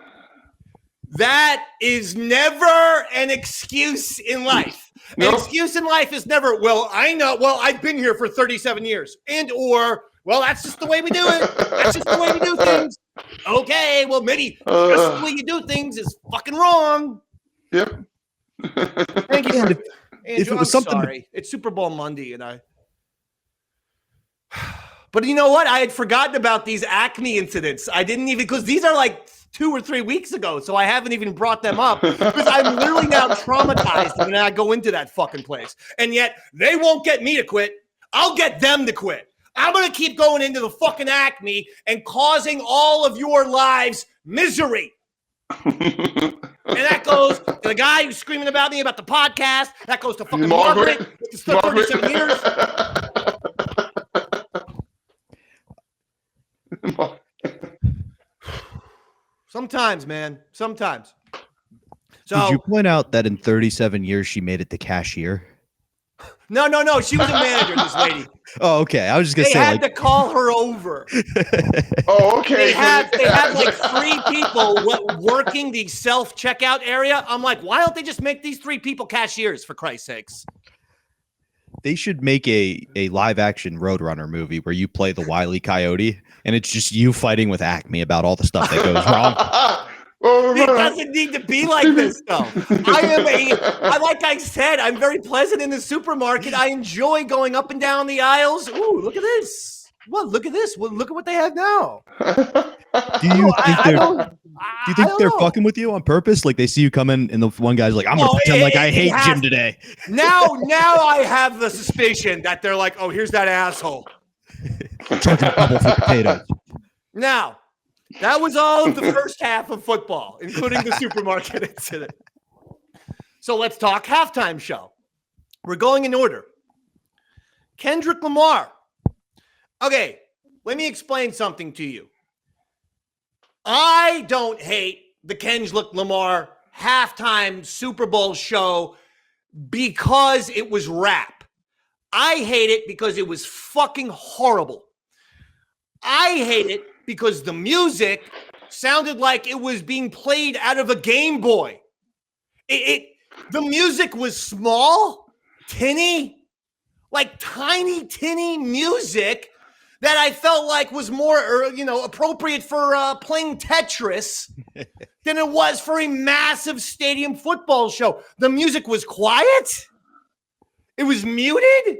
That is never an excuse in life. Nope. An excuse in life is never, well, I know, well, I've been here for 37 years. Well, that's just the way we do it. That's just the way we do things. Okay, well, maybe just the way you do things is fucking wrong. Yep. Thank you. Andrew, if it was something sorry. It's Super Bowl Monday, But you know what? I had forgotten about these Acme incidents. I didn't even, because these are like 2 or 3 weeks ago, so I haven't even brought them up because I'm literally now traumatized when I go into that fucking place. And yet they won't get me to quit. I'll get them to quit. I'm going to keep going into the fucking Acme and causing all of your lives misery. And that goes to the guy who's screaming about me about the podcast. That goes to fucking Margaret. It's 37 years. Sometimes, man. Sometimes. So, did you point out that in 37 years she made it to cashier? No. She was a manager, this lady. Oh, okay. I was just going to say. They had to call her over. Oh, okay. They had like 3 people working the self-checkout area. I'm like, why don't they just make these 3 people cashiers, for Christ's sakes? They should make a live-action Roadrunner movie where you play the Wile E. Coyote, and it's just you fighting with Acme about all the stuff that goes wrong. It doesn't need to be like this, though. Like I said, I'm very pleasant in the supermarket. I enjoy going up and down the aisles. Ooh, look at this. Well, look at this. Well, look at what they have now. Do you think they're fucking with you on purpose? Like they see you come in and the one guy's like, I'm going to pretend like I hate Jim today. Now I have the suspicion that they're like, oh, here's that asshole. Charging a couple for potatoes. Now, that was all of the first half of football, including the supermarket incident. So let's talk halftime show. We're going in order. Kendrick Lamar. Okay, let me explain something to you. I don't hate the Kendrick Lamar halftime Super Bowl show because it was rap. I hate it because it was fucking horrible. I hate it because the music sounded like it was being played out of a Game Boy. The music was small, tinny, like tiny, tinny music that I felt like was more, appropriate for playing Tetris than it was for a massive stadium football show. The music was quiet. It was muted.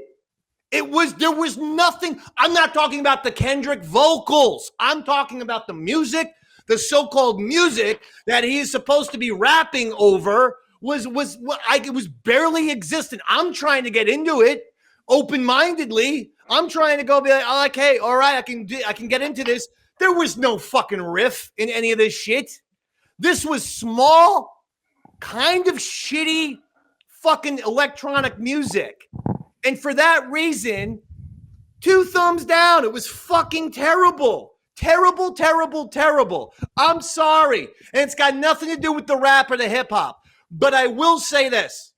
There was nothing. I'm not talking about the Kendrick vocals. I'm talking about the music, the so-called music that he is supposed to be rapping over it was barely existent. I'm trying to get into it open-mindedly. I'm trying to go be like, hey, all right, I can get into this. There was no fucking riff in any of this shit. This was small, kind of shitty fucking electronic music. And for that reason, 2 thumbs down. It was fucking terrible. Terrible, terrible, terrible. I'm sorry. And it's got nothing to do with the rap or the hip hop. But I will say this.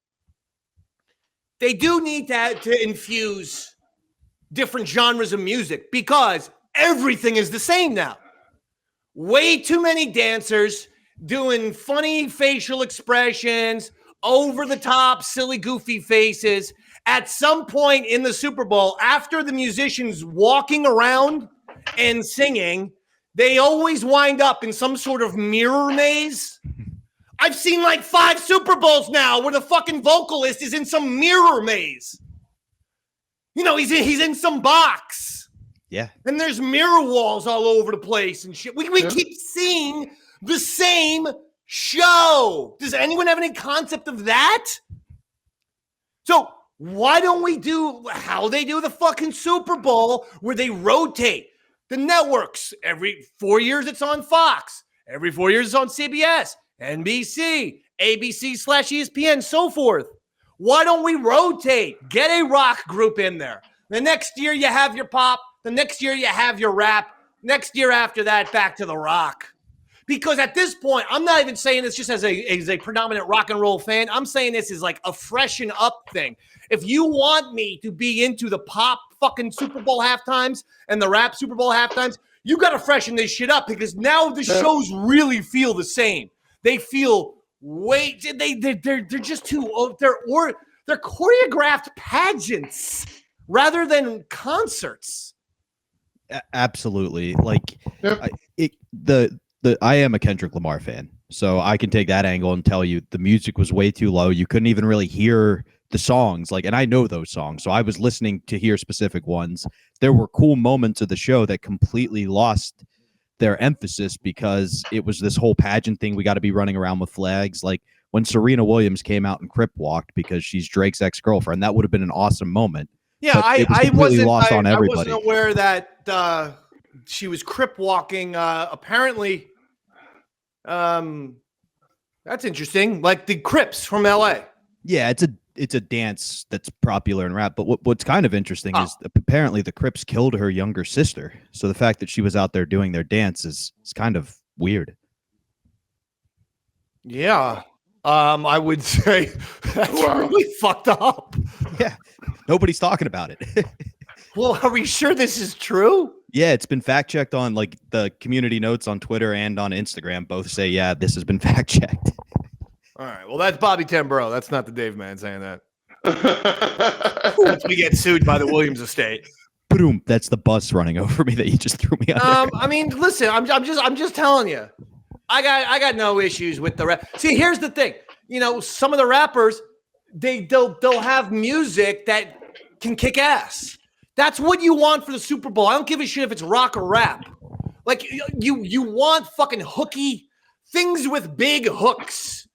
They do need to infuse different genres of music because everything is the same now. Way too many dancers doing funny facial expressions, over the top, silly, goofy faces. At some point in the Super Bowl, after the musicians walking around and singing, they always wind up in some sort of mirror maze. I've seen like 5 Super Bowls now where the fucking vocalist is in some mirror maze. He's in some box. Yeah. And there's mirror walls all over the place and shit. We keep seeing the same show. Does anyone have any concept of that? So why don't we do how they do the fucking Super Bowl where they rotate the networks? Every 4 years it's on Fox. Every 4 years it's on CBS, NBC, ABC/ESPN, so forth. Why don't we rotate? Get a rock group in there. The next year you have your pop. The next year you have your rap. Next year after that, back to the rock. Because at this point, I'm not even saying this just as a predominant rock and roll fan. I'm saying this is like a freshen up thing. If you want me to be into the pop fucking Super Bowl halftimes and the rap Super Bowl halftimes, you got to freshen this shit up because now the shows really feel the same. They feel they're just too they're choreographed pageants rather than concerts. Absolutely. Like I am a Kendrick Lamar fan, so I can take that angle and tell you the music was way too low. You couldn't even really hear the songs. And I know those songs, so I was listening to hear specific ones. There were cool moments of the show that completely lost their emphasis because it was this whole pageant thing. We got to be running around with flags. Like when Serena Williams came out and crip walked because she's Drake's ex-girlfriend, that would have been an awesome moment. Yeah, I wasn't aware that she was crip walking. Apparently, that's interesting. Like the Crips from LA. Yeah, it's a dance that's popular in rap. But what's kind of interesting is apparently the Crips killed her younger sister. So the fact that she was out there doing their dance is kind of weird. Yeah. I would say that's really fucked up. Yeah. Nobody's talking about it. Well, are we sure this is true? Yeah, it's been fact checked on like the community notes on Twitter and on Instagram. Both say, yeah, this has been fact checked. All right. Well, that's Bobby Tamburro. That's not the Dave man saying that. Once we get sued by the Williams estate. Boom! That's the bus running over me that you just threw me on. I mean, listen, I'm just telling you. I got no issues with the rap. See, here's the thing. Some of the rappers, they'll have music that can kick ass. That's what you want for the Super Bowl. I don't give a shit if it's rock or rap. Like you want fucking hooky things with big hooks.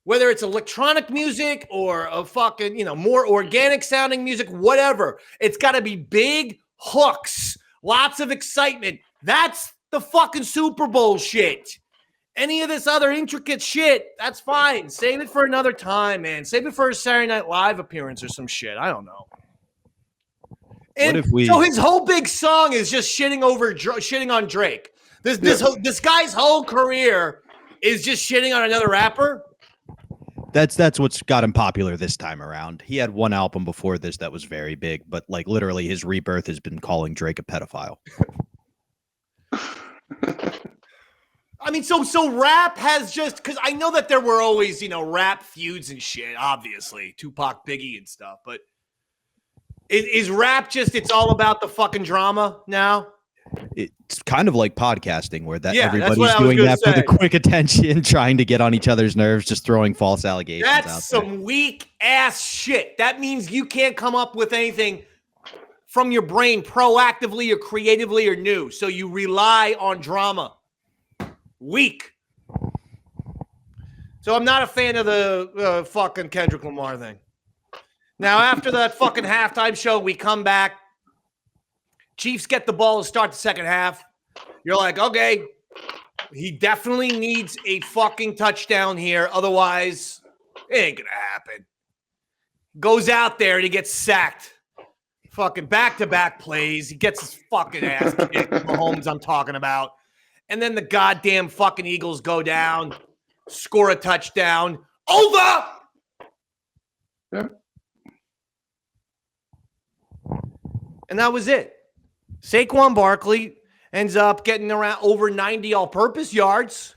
Whether it's electronic music or a fucking, more organic sounding music, whatever. It's got to be big hooks, lots of excitement. That's the fucking Super Bowl shit. Any of this other intricate shit, that's fine. Save it for another time, man. Save it for a Saturday Night Live appearance or some shit. I don't know. And so his whole big song is just shitting on Drake. This guy's whole career is just shitting on another rapper. That's what's got him popular this time around. He had one album before this that was very big, but like literally his rebirth has been calling Drake a pedophile. I mean, so rap has just, because I know that there were always, rap feuds and shit, obviously, Tupac, Biggie and stuff, but is rap just, it's all about the fucking drama now? It's kind of like podcasting where everybody's doing that for the quick attention, trying to get on each other's nerves, just throwing false allegations out there. That's some weak ass shit. That means you can't come up with anything from your brain proactively or creatively or new. So you rely on drama. Weak. So I'm not a fan of the fucking Kendrick Lamar thing. Now, after that fucking halftime show, we come back. Chiefs get the ball to start the second half. You're like, okay, he definitely needs a fucking touchdown here. Otherwise, it ain't going to happen. Goes out there and he gets sacked. Fucking back-to-back plays. He gets his fucking ass kicked. Mahomes I'm talking about. And then the goddamn fucking Eagles go down, score a touchdown. Over! Yep. And that was it. Saquon Barkley ends up getting around over 90 all-purpose yards.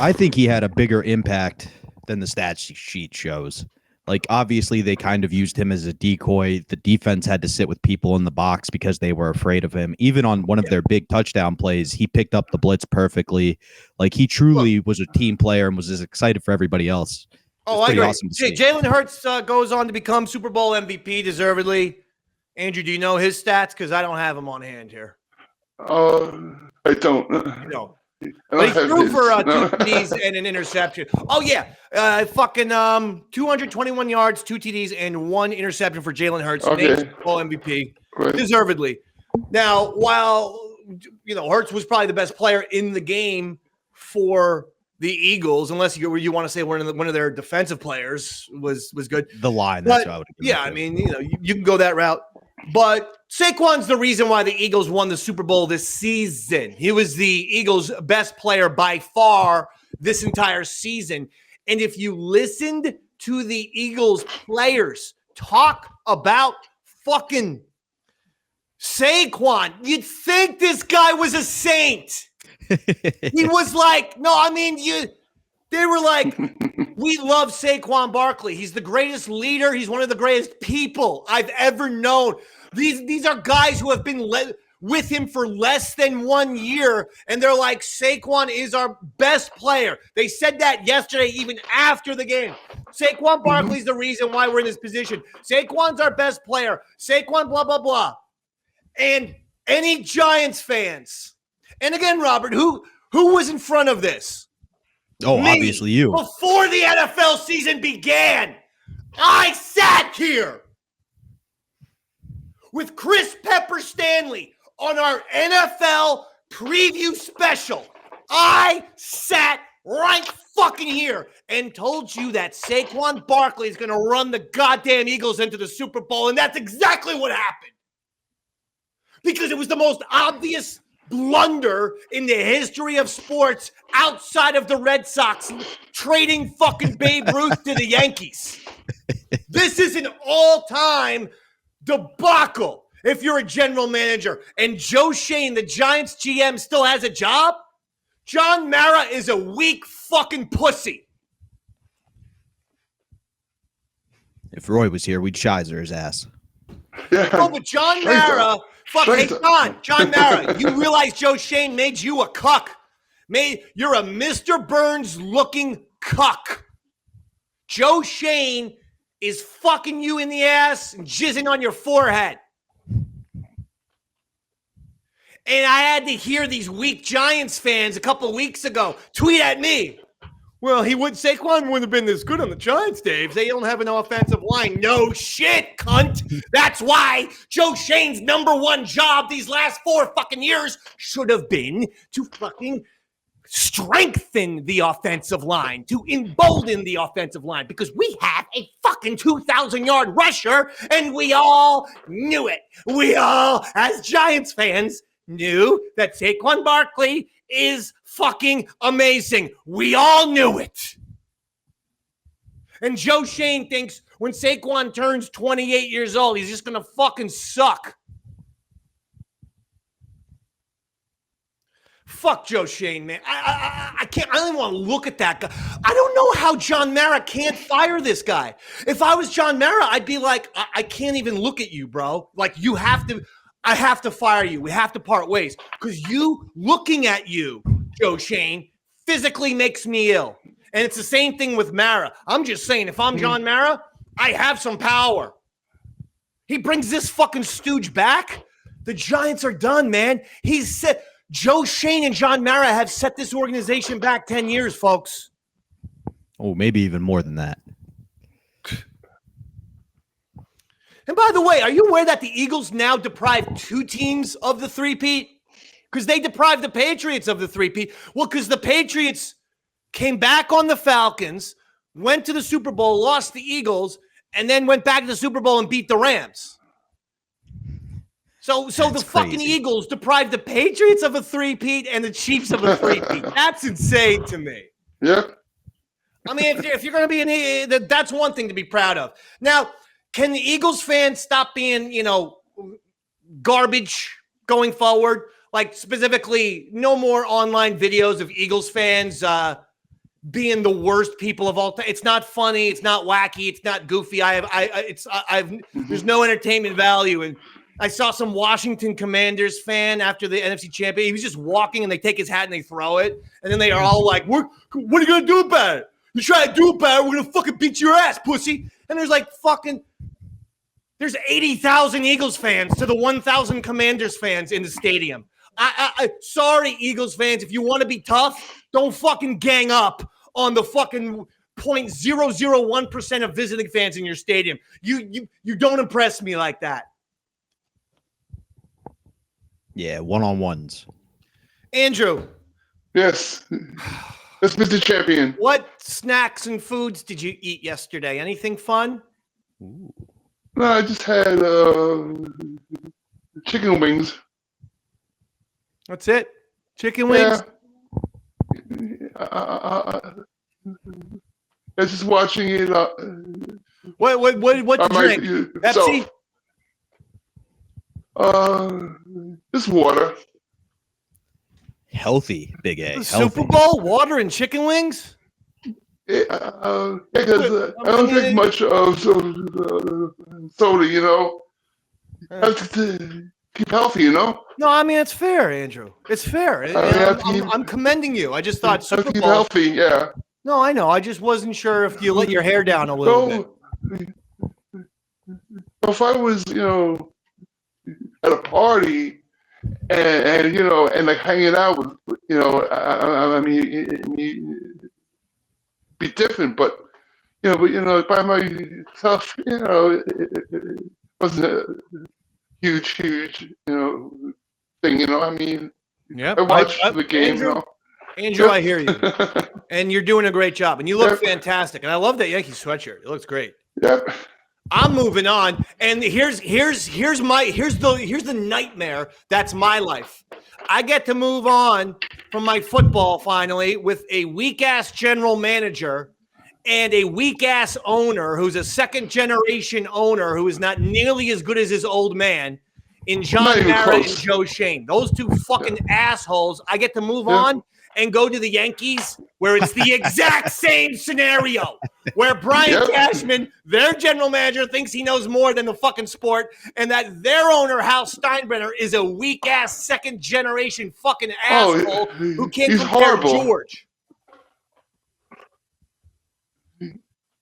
I think he had a bigger impact than the stat sheet shows. Like, obviously, they kind of used him as a decoy. The defense had to sit with people in the box because they were afraid of him. Even on one of their big touchdown plays, he picked up the blitz perfectly. Like, he truly was a team player and was as excited for everybody else. I agree. Awesome Jalen Hurts goes on to become Super Bowl MVP, deservedly. Andrew, do you know his stats? Because I don't have them on hand here. I don't. No. But he threw for 2 TDs and an interception. Oh, yeah. 221 yards, 2 TDs, and 1 interception for Jalen Hurts. Okay. Named Super Bowl MVP. Right. Deservedly. Now, while, Hurts was probably the best player in the game for the Eagles, unless you want to say one of their defensive players was good. The line. That's what I would agree with. I mean, you can go that route. But Saquon's the reason why the Eagles won the Super Bowl this season. He was the Eagles' best player by far this entire season. And if you listened to the Eagles players talk about fucking Saquon, you'd think this guy was a saint. He was like, they were like, we love Saquon Barkley. He's the greatest leader. He's one of the greatest people I've ever known. These are guys who have been with him for less than 1 year, and they're like, Saquon is our best player. They said that yesterday, even after the game. Saquon Barkley's the reason why we're in this position. Saquon's our best player. Saquon, blah, blah, blah. And any Giants fans, and again, Robert, who was in front of this? Oh, Me. obviously you. Before the NFL season began, I sat here with Chris Pepper Stanley on our NFL preview special. I sat right fucking here and told you that Saquon Barkley is going to run the goddamn Eagles into the Super Bowl, and that's exactly what happened. Because it was the most obvious blunder in the history of sports outside of the Red Sox trading fucking Babe Ruth to the Yankees. This is an all-time debacle if you're a general manager. And Joe Shane, the Giants GM, still has a job? John Mara is a weak fucking pussy. If Roy was here, we'd shizer his ass. Yeah. No, but John Mara... Hey, John Mara, you realize Joe Shane made you a cuck. You're a Mr. Burns-looking cuck. Joe Shane is fucking you in the ass and jizzing on your forehead. And I had to hear these weak Giants fans a couple of weeks ago tweet at me. Well, Saquon wouldn't have been this good on the Giants, Dave. They don't have an offensive line. No shit, cunt. That's why Joe Shane's number one job these last 4 fucking years should have been to fucking strengthen the offensive line, to embolden the offensive line, because we have a fucking 2,000-yard rusher, and we all knew it. We all, as Giants fans, knew that Saquon Barkley is fucking amazing. We all knew it. And Joe Shane thinks when Saquon turns 28 years old, he's just going to fucking suck. Fuck Joe Shane, man. I can't. I don't even want to look at that guy. I don't know how John Mara can't fire this guy. If I was John Mara, I'd be like, I can't even look at you, bro. Like, you have to. I have to fire you. We have to part ways, because you looking at you, Joe Shane, physically makes me ill. And it's the same thing with Mara. I'm just saying, if I'm John Mara, I have some power. He brings this fucking stooge back. The Giants are done, man. He's said. Joe Shane and John Mara have set this organization back 10 years, folks. Oh, maybe even more than that. And by the way, are you aware that the Eagles now deprive two teams of the three-peat? Because they deprived the Patriots of the three-peat. Well, because the Patriots came back on the Falcons, went to the Super Bowl, lost the Eagles, and then went back to the Super Bowl and beat the Rams. So the fucking Eagles deprived the Patriots of a three-peat and the Chiefs of a three-peat. That's insane to me. Yep. I mean, if you're going to be that's one thing to be proud of. Now, can the Eagles fans stop being, garbage going forward? Like, specifically, no more online videos of Eagles fans being the worst people of all time. It's not funny. It's not wacky. It's not goofy. There's no entertainment value. And I saw some Washington Commanders fan after the NFC Championship. He was just walking, and they take his hat and they throw it. And then they are all like, what are you going to do about it? You try to do about it, we're going to fucking beat your ass, pussy. And there's like there's 80,000 Eagles fans to the 1,000 Commanders fans in the stadium. Sorry, Eagles fans, if you want to be tough, don't fucking gang up on the fucking 0.001% of visiting fans in your stadium. You don't impress me like that. Yeah, one-on-ones. Andrew. Yes. That's Mr. Champion. What snacks and foods did you eat yesterday? Anything fun? No, I just had chicken wings. That's it? Chicken wings? Yeah. I was just watching it. What to drink? Pepsi? Just water. Healthy, Big A. Super Bowl, water and chicken wings? Because I don't drink much of soda, I have to keep healthy, No, I mean, it's fair, Andrew. It's fair. I'm commending you. I just thought Super Bowl. Keep healthy, yeah. No, I know. I just wasn't sure if you let your hair down a little bit. If I was, at a party and like hanging out with, I mean, be different, but by myself, it wasn't a huge, thing, I mean, yeah, I watched the game, Andrew, I hear you, and you're doing a great job, and you look fantastic, and I love that Yankee sweatshirt. It looks great. Yep. I'm moving on, and here's the nightmare that's my life. I get to move on from my football finally with a weak-ass general manager and a weak-ass owner who's a second-generation owner who is not nearly as good as his old man in John Mara and Joe Shane. Those two fucking assholes. I get to move on and go to the Yankees, where it's the exact same scenario, where Brian Cashman, their general manager, thinks he knows more than the fucking sport, and that their owner, Hal Steinbrenner, is a weak-ass second-generation fucking asshole who can't compare George.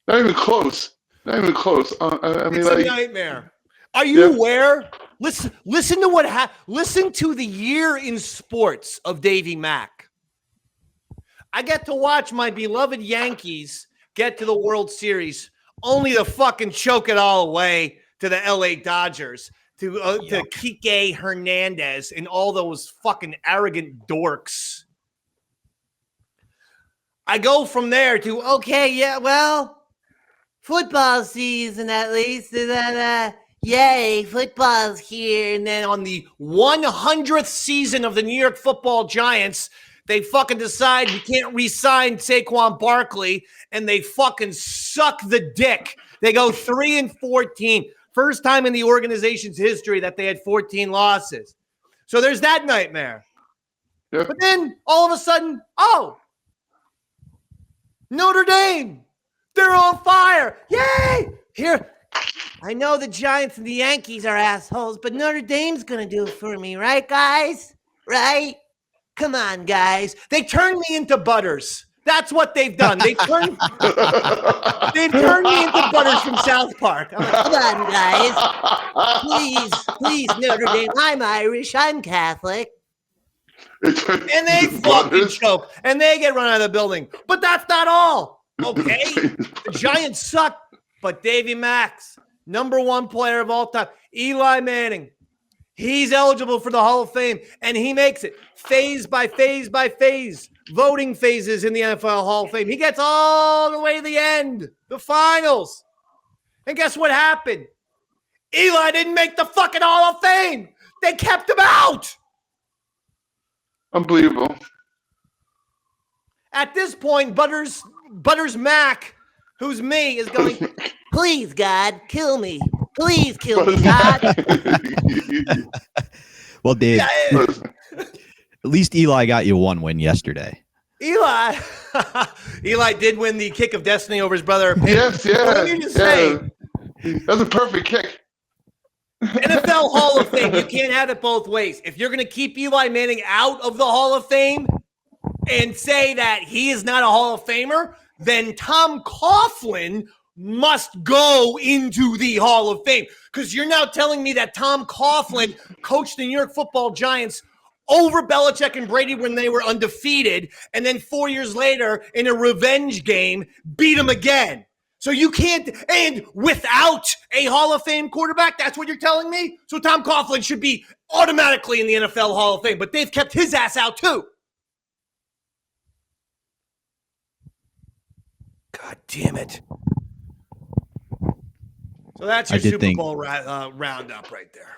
Not even close. Not even close. I mean, it's a nightmare. Are you aware? Listen to what happened. Listen to the year in sports of Davey Mac. I get to watch my beloved Yankees get to the World Series, only to fucking choke it all away to the LA Dodgers, to Kike Hernandez and all those fucking arrogant dorks. I go from there to, okay, yeah, well, football season at least. Yay, football's here. And then on the 100th season of the New York Football Giants, they fucking decide we can't re-sign Saquon Barkley, and they fucking suck the dick. They go 3-14. First time in the organization's history that they had 14 losses. So there's that nightmare. Yep. But then all of a sudden, Notre Dame, they're on fire. Yay! Here, I know the Giants and the Yankees are assholes, but Notre Dame's going to do it for me, right, guys? Right? Come on, guys. They turned me into Butters. That's what they've done. They've turned me into Butters from South Park. I'm like, come on, guys. Please, Notre Dame. I'm Irish. I'm Catholic. And they fucking choke. And they get run out of the building. But that's not all. Okay? The Giants suck. But Davey Mac, number one player of all time. Eli Manning. He's eligible for the Hall of Fame. And he makes it phase by phase by phase. Voting phases in the NFL Hall of Fame. He gets all the way to the end. The finals. And guess what happened? Eli didn't make the fucking Hall of Fame. They kept him out. Unbelievable. At this point, Butters Mac, who's me, is going, please, God, kill me. Please kill me, God. Well, Dave, at least Eli got you one win yesterday. Eli did win the kick of destiny over his brother. Yes, yeah. What do you say? That's a perfect kick. NFL Hall of Fame, you can't have it both ways. If you're going to keep Eli Manning out of the Hall of Fame and say that he is not a Hall of Famer, then Tom Coughlin must go into the Hall of Fame. Because you're now telling me that Tom Coughlin coached the New York Football Giants over Belichick and Brady when they were undefeated, and then 4 years later in a revenge game, beat them again. So you can't, and without a Hall of Fame quarterback, that's what you're telling me? So Tom Coughlin should be automatically in the NFL Hall of Fame, but they've kept his ass out too. God damn it. So that's your Super Bowl roundup right there.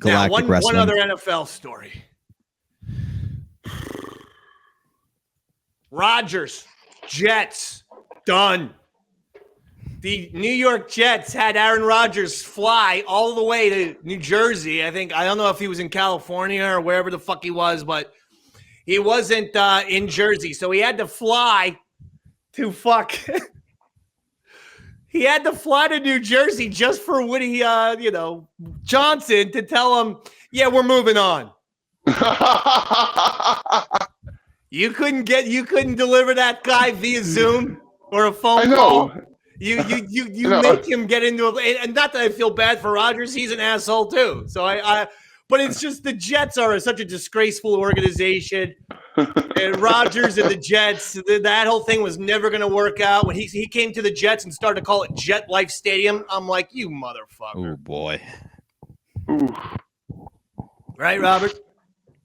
Galactic now, Wrestling. One other NFL story. Rodgers, Jets, done. The New York Jets had Aaron Rodgers fly all the way to New Jersey. I don't know if he was in California or wherever the fuck he was, but he wasn't in Jersey. So he had to fly to he had to fly to New Jersey just for Woody, Johnson to tell him, yeah, we're moving on. You couldn't deliver that guy via Zoom or a phone call. You make him get into it, and not that I feel bad for Rodgers, he's an asshole too. So but it's just the Jets are such a disgraceful organization, and Rodgers and the Jets, that whole thing was never going to work out. When he came to the Jets and started to call it Jet Life Stadium, I'm like, you motherfucker. Oh boy. Right, Robert?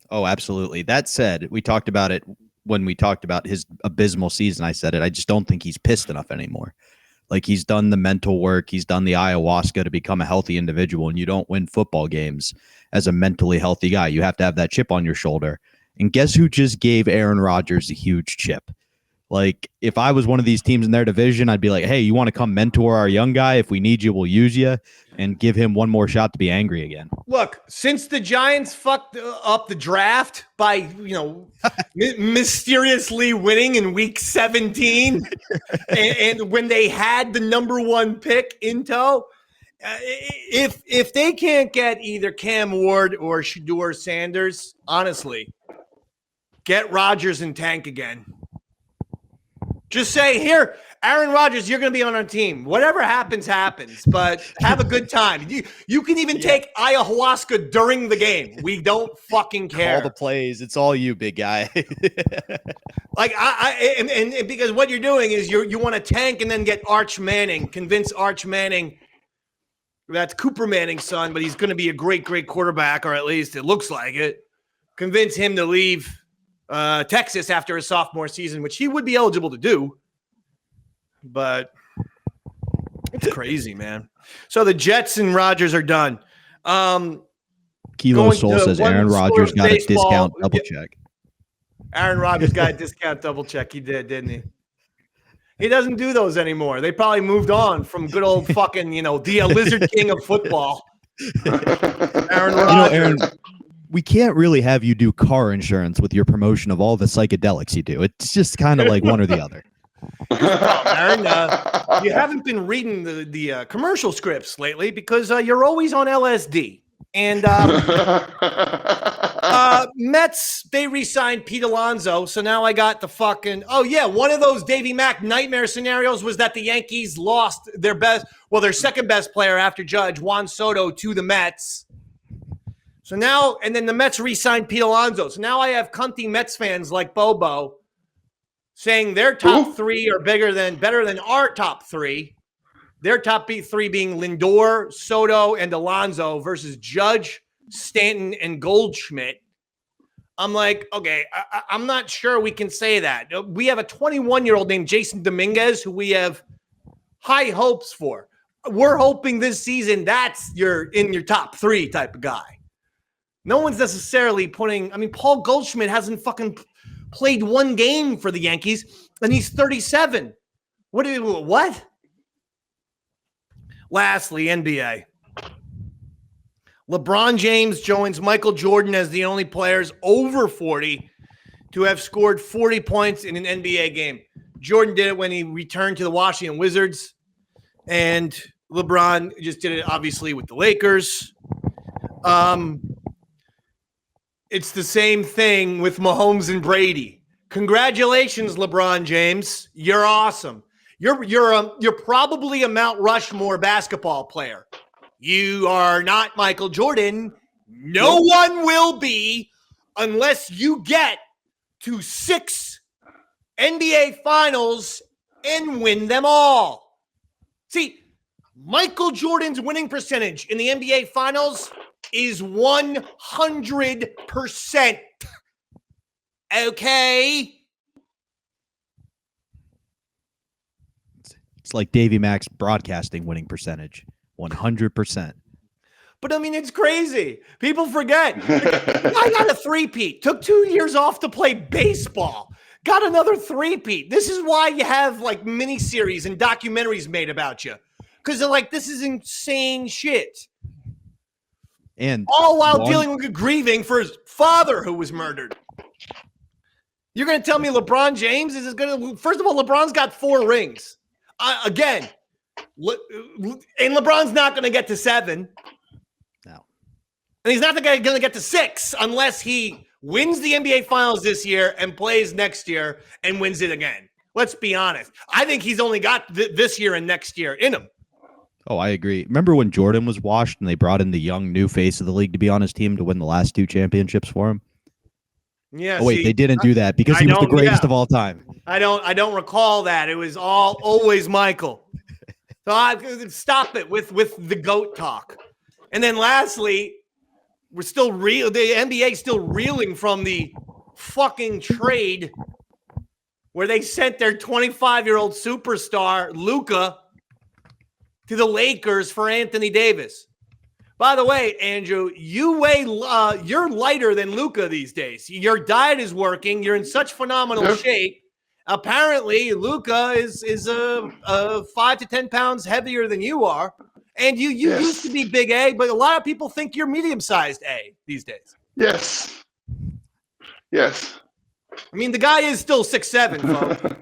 Oh, absolutely. That said, we talked about it when we talked about his abysmal season. I said it. I just don't think he's pissed enough anymore. Like, he's done the mental work. He's done the ayahuasca to become a healthy individual, and you don't win football games as a mentally healthy guy. You have to have that chip on your shoulder. And guess who just gave Aaron Rodgers a huge chip? Like, if I was one of these teams in their division, I'd be like, hey, you want to come mentor our young guy? If we need you, we'll use you, and give him one more shot to be angry again. Look, since the Giants fucked up the draft by, mysteriously winning in week 17, and when they had the number one pick in tow, if they can't get either Cam Ward or Shedeur Sanders, honestly, get Rodgers and tank again. Just say, here, Aaron Rodgers, you're going to be on our team. Whatever happens, happens. But have a good time. You can even take ayahuasca during the game. We don't fucking care. All the plays. It's all you, big guy. Like, and because what you're doing is you want to tank and then get Arch Manning. Convince Arch Manning. That's Cooper Manning's son, but he's going to be a great, great quarterback, or at least it looks like it. Convince him to leave Texas after his sophomore season, which he would be eligible to do. But it's crazy, man. So the Jets and Rodgers are done. Kilo Soul says Aaron Rodgers got a discount double check. Aaron Rodgers got a discount double check. He did, didn't he? He doesn't do those anymore. They probably moved on from good old fucking, the Lizard King of football. Aaron Rodgers. Aaron, we can't really have you do car insurance with your promotion of all the psychedelics you do. It's just kind of like one or the other. Aaron, you haven't been reading the commercial scripts lately because you're always on LSD. And Mets, they re-signed Pete Alonso, so now I got the fucking one of those Davey Mac nightmare scenarios was that the Yankees lost their second best player after Judge, Juan Soto, to the Mets. So now, and then the Mets re-signed Pete Alonso. So now I have cunty Mets fans like Bobo saying their top three are better than our top three. Their top three being Lindor, Soto, and Alonso versus Judge, Stanton, and Goldschmidt. I'm like, okay, I'm not sure we can say that. We have a 21-year-old named Jason Dominguez who we have high hopes for. We're hoping this season that's in your top three type of guy. No one's necessarily Paul Goldschmidt hasn't fucking played one game for the Yankees, and he's 37. What? Lastly, NBA. LeBron James joins Michael Jordan as the only players over 40 to have scored 40 points in an NBA game. Jordan did it when he returned to the Washington Wizards, and LeBron just did it, obviously, with the Lakers. It's the same thing with Mahomes and Brady. Congratulations, LeBron James. You're awesome. You're probably a Mount Rushmore basketball player. You are not Michael Jordan. No one will be unless you get to 6 NBA finals and win them all. See, Michael Jordan's winning percentage in the NBA finals is 100%. Okay? It's like Davey Mac's broadcasting winning percentage, 100%. But it's crazy. People forget. I got a three-peat. Took 2 years off to play baseball. Got another three-peat. This is why you have miniseries and documentaries made about you. Because they're like, this is insane shit. And all while dealing with grieving for his father who was murdered. You're going to tell me LeBron James is going to... First of all, LeBron's got 4 rings. Again, and LeBron's not going to get to 7. No. And he's not going to get to 6 unless he wins the NBA Finals this year and plays next year and wins it again. Let's be honest. I think he's only got this year and next year in him. Oh, I agree. Remember when Jordan was washed and they brought in the young new face of the league to be on his team to win the last 2 championships for him? Yeah. Oh, wait, they didn't do that because he was the greatest of all time. I don't recall that. It was always Michael. So stop it with the GOAT talk. And then lastly, the NBA is still reeling from the fucking trade where they sent their 25-year-old superstar, Luka, to the Lakers for Anthony Davis. By the way, Andrew, you're lighter than Luka these days. Your diet is working. You're in such phenomenal shape. Apparently, Luka is 5 to 10 pounds heavier than you are. And you used to be big A, but a lot of people think you're medium-sized A these days. Yes. The guy is still 6'7", folks.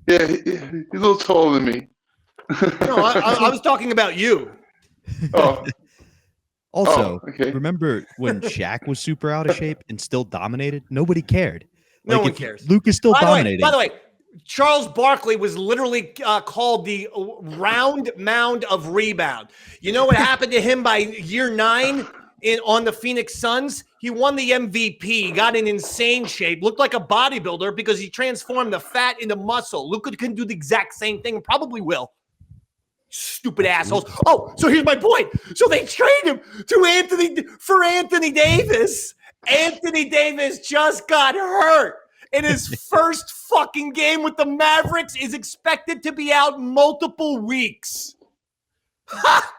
Yeah, he's a little taller than me. No, I was talking about you. Oh. Also, remember when Shaq was super out of shape and still dominated? Nobody cared. No one cares. Luka's still dominating. By the way, Charles Barkley was literally called the round mound of rebound. You know what happened to him by year 9 on the Phoenix Suns? He won the MVP, got in insane shape, looked like a bodybuilder because he transformed the fat into muscle. Luka can do the exact same thing, probably will. Stupid assholes. Oh, so here's my point. So they trade him for Anthony Davis, Anthony Davis just got hurt in his first fucking game with the Mavericks, is expected to be out multiple weeks. Ha!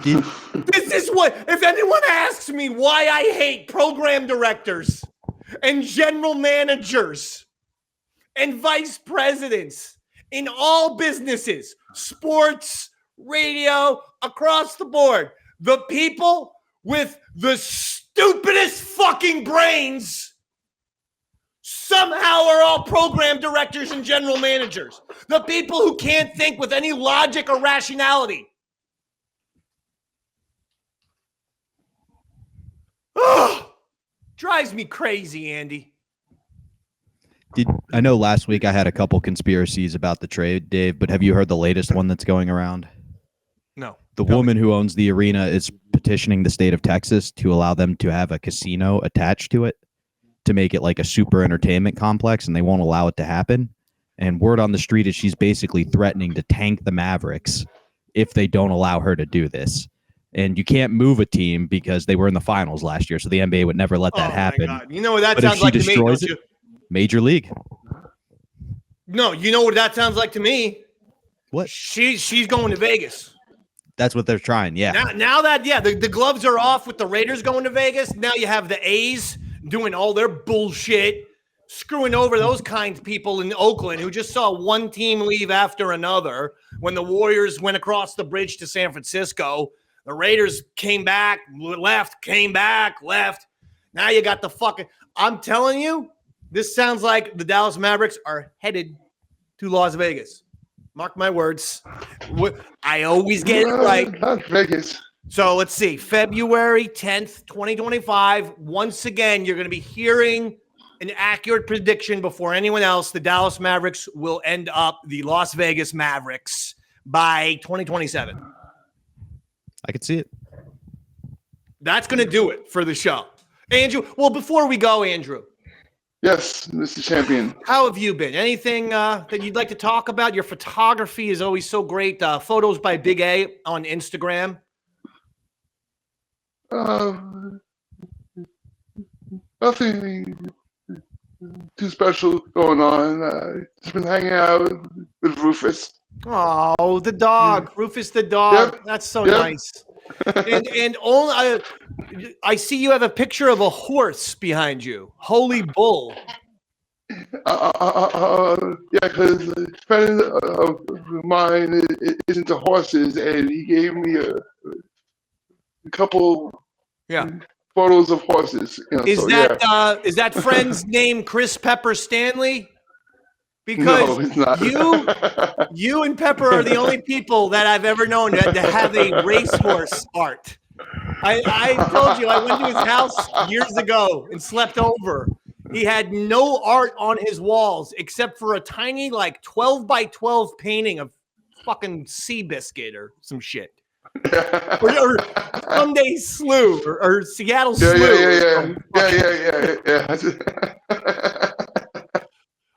This is what, if anyone asks me why I hate program directors and general managers and vice presidents in all businesses, sports, radio, across the board, the people with the stupidest fucking brains somehow are all program directors and general managers. The people who can't think with any logic or rationality. Ugh, drives me crazy, Andy. I know last week I had a couple conspiracies about the trade, Dave, but have you heard the latest one that's going around? No. The woman who owns the arena is petitioning the state of Texas to allow them to have a casino attached to it to make it like a super entertainment complex, and they won't allow it to happen. And word on the street is she's basically threatening to tank the Mavericks if they don't allow her to do this. And you can't move a team because they were in the finals last year, so the NBA would never let that happen. My God. You know what that but sounds if she like to me, destroys don't you? it, Major League. No, you know what that sounds like to me? What? She's going to Vegas. That's what they're trying, yeah. Now that, the gloves are off with the Raiders going to Vegas, now you have the A's doing all their bullshit, screwing over those kind of people in Oakland who just saw one team leave after another when the Warriors went across the bridge to San Francisco. The Raiders came back, left, came back, left. Now you got the fucking – I'm telling you, this sounds like the Dallas Mavericks are headed to Las Vegas. Mark my words. I always get it right. Not Vegas. So let's see. February 10th, 2025. Once again, you're going to be hearing an accurate prediction before anyone else. The Dallas Mavericks will end up the Las Vegas Mavericks by 2027. I could see it. That's going to do it for the show. Andrew, well, before we go, Andrew. Yes, Mr. Champion. How have you been? Anything that you'd like to talk about? Your photography is always so great. Photos by Big A on Instagram. Nothing too special going on. Just been hanging out with Rufus. Oh, the dog, Rufus the dog. Yep. That's so Yep. nice. And only I see you have a picture of a horse behind you. Holy bull. Yeah, because a friend of mine is into horses, and he gave me a couple photos of horses. Is that friend's name Chris Pepper Stanley? Because no, it's not. you and Pepper are the only people that I've ever known to have a racehorse art. I told you, I went to his house years ago and slept over. He had no art on his walls except for a tiny, like 12 by 12 painting of fucking Seabiscuit or some shit. or Sunday Slew or Seattle Slew. Yeah.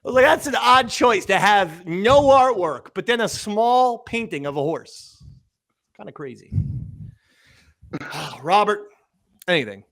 I was like, that's an odd choice to have no artwork, but then a small painting of a horse. Kind of crazy. Robert, anything?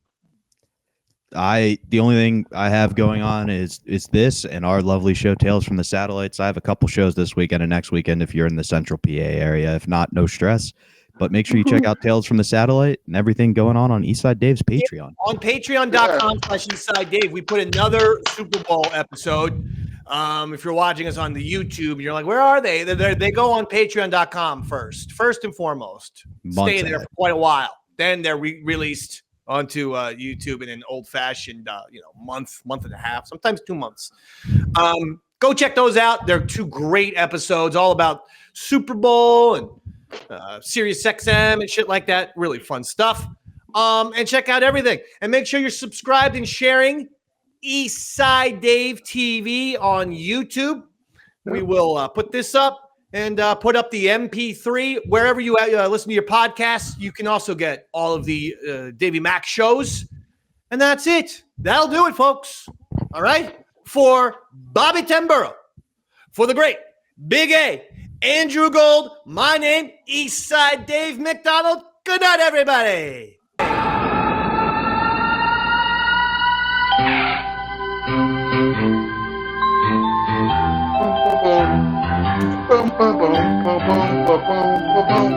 The only thing I have going on is this and our lovely show, Tales from the Satellites. I have a couple shows this weekend and next weekend if you're in the central PA area. If not, no stress. But make sure you check out Tales from the Satellite and everything going on Eastside Dave's Patreon. On patreon.com/Eastside Dave, we put another Super Bowl episode. If you're watching us on the YouTube and you're like, where are they? They go on patreon.com first and foremost. Stay there for quite a while. Then they're released onto YouTube in an old-fashioned, month and a half, sometimes 2 months. Go check those out. They're 2 great episodes, all about Super Bowl and Sirius XM and shit like that. Really fun stuff. And check out everything. And make sure you're subscribed and sharing Eastside Dave TV on YouTube. We will put this up and put up the MP3 wherever you listen to your podcasts. You can also get all of the Davey Mac shows. And that's it. That'll do it, folks. All right. For Bobby Tamburro, for the great Big A, Andrew Gold, my name, Eastside Dave McDonald. Good night, everybody. Bum, bum, bum, bum, bum, bum, bum, bum, bum.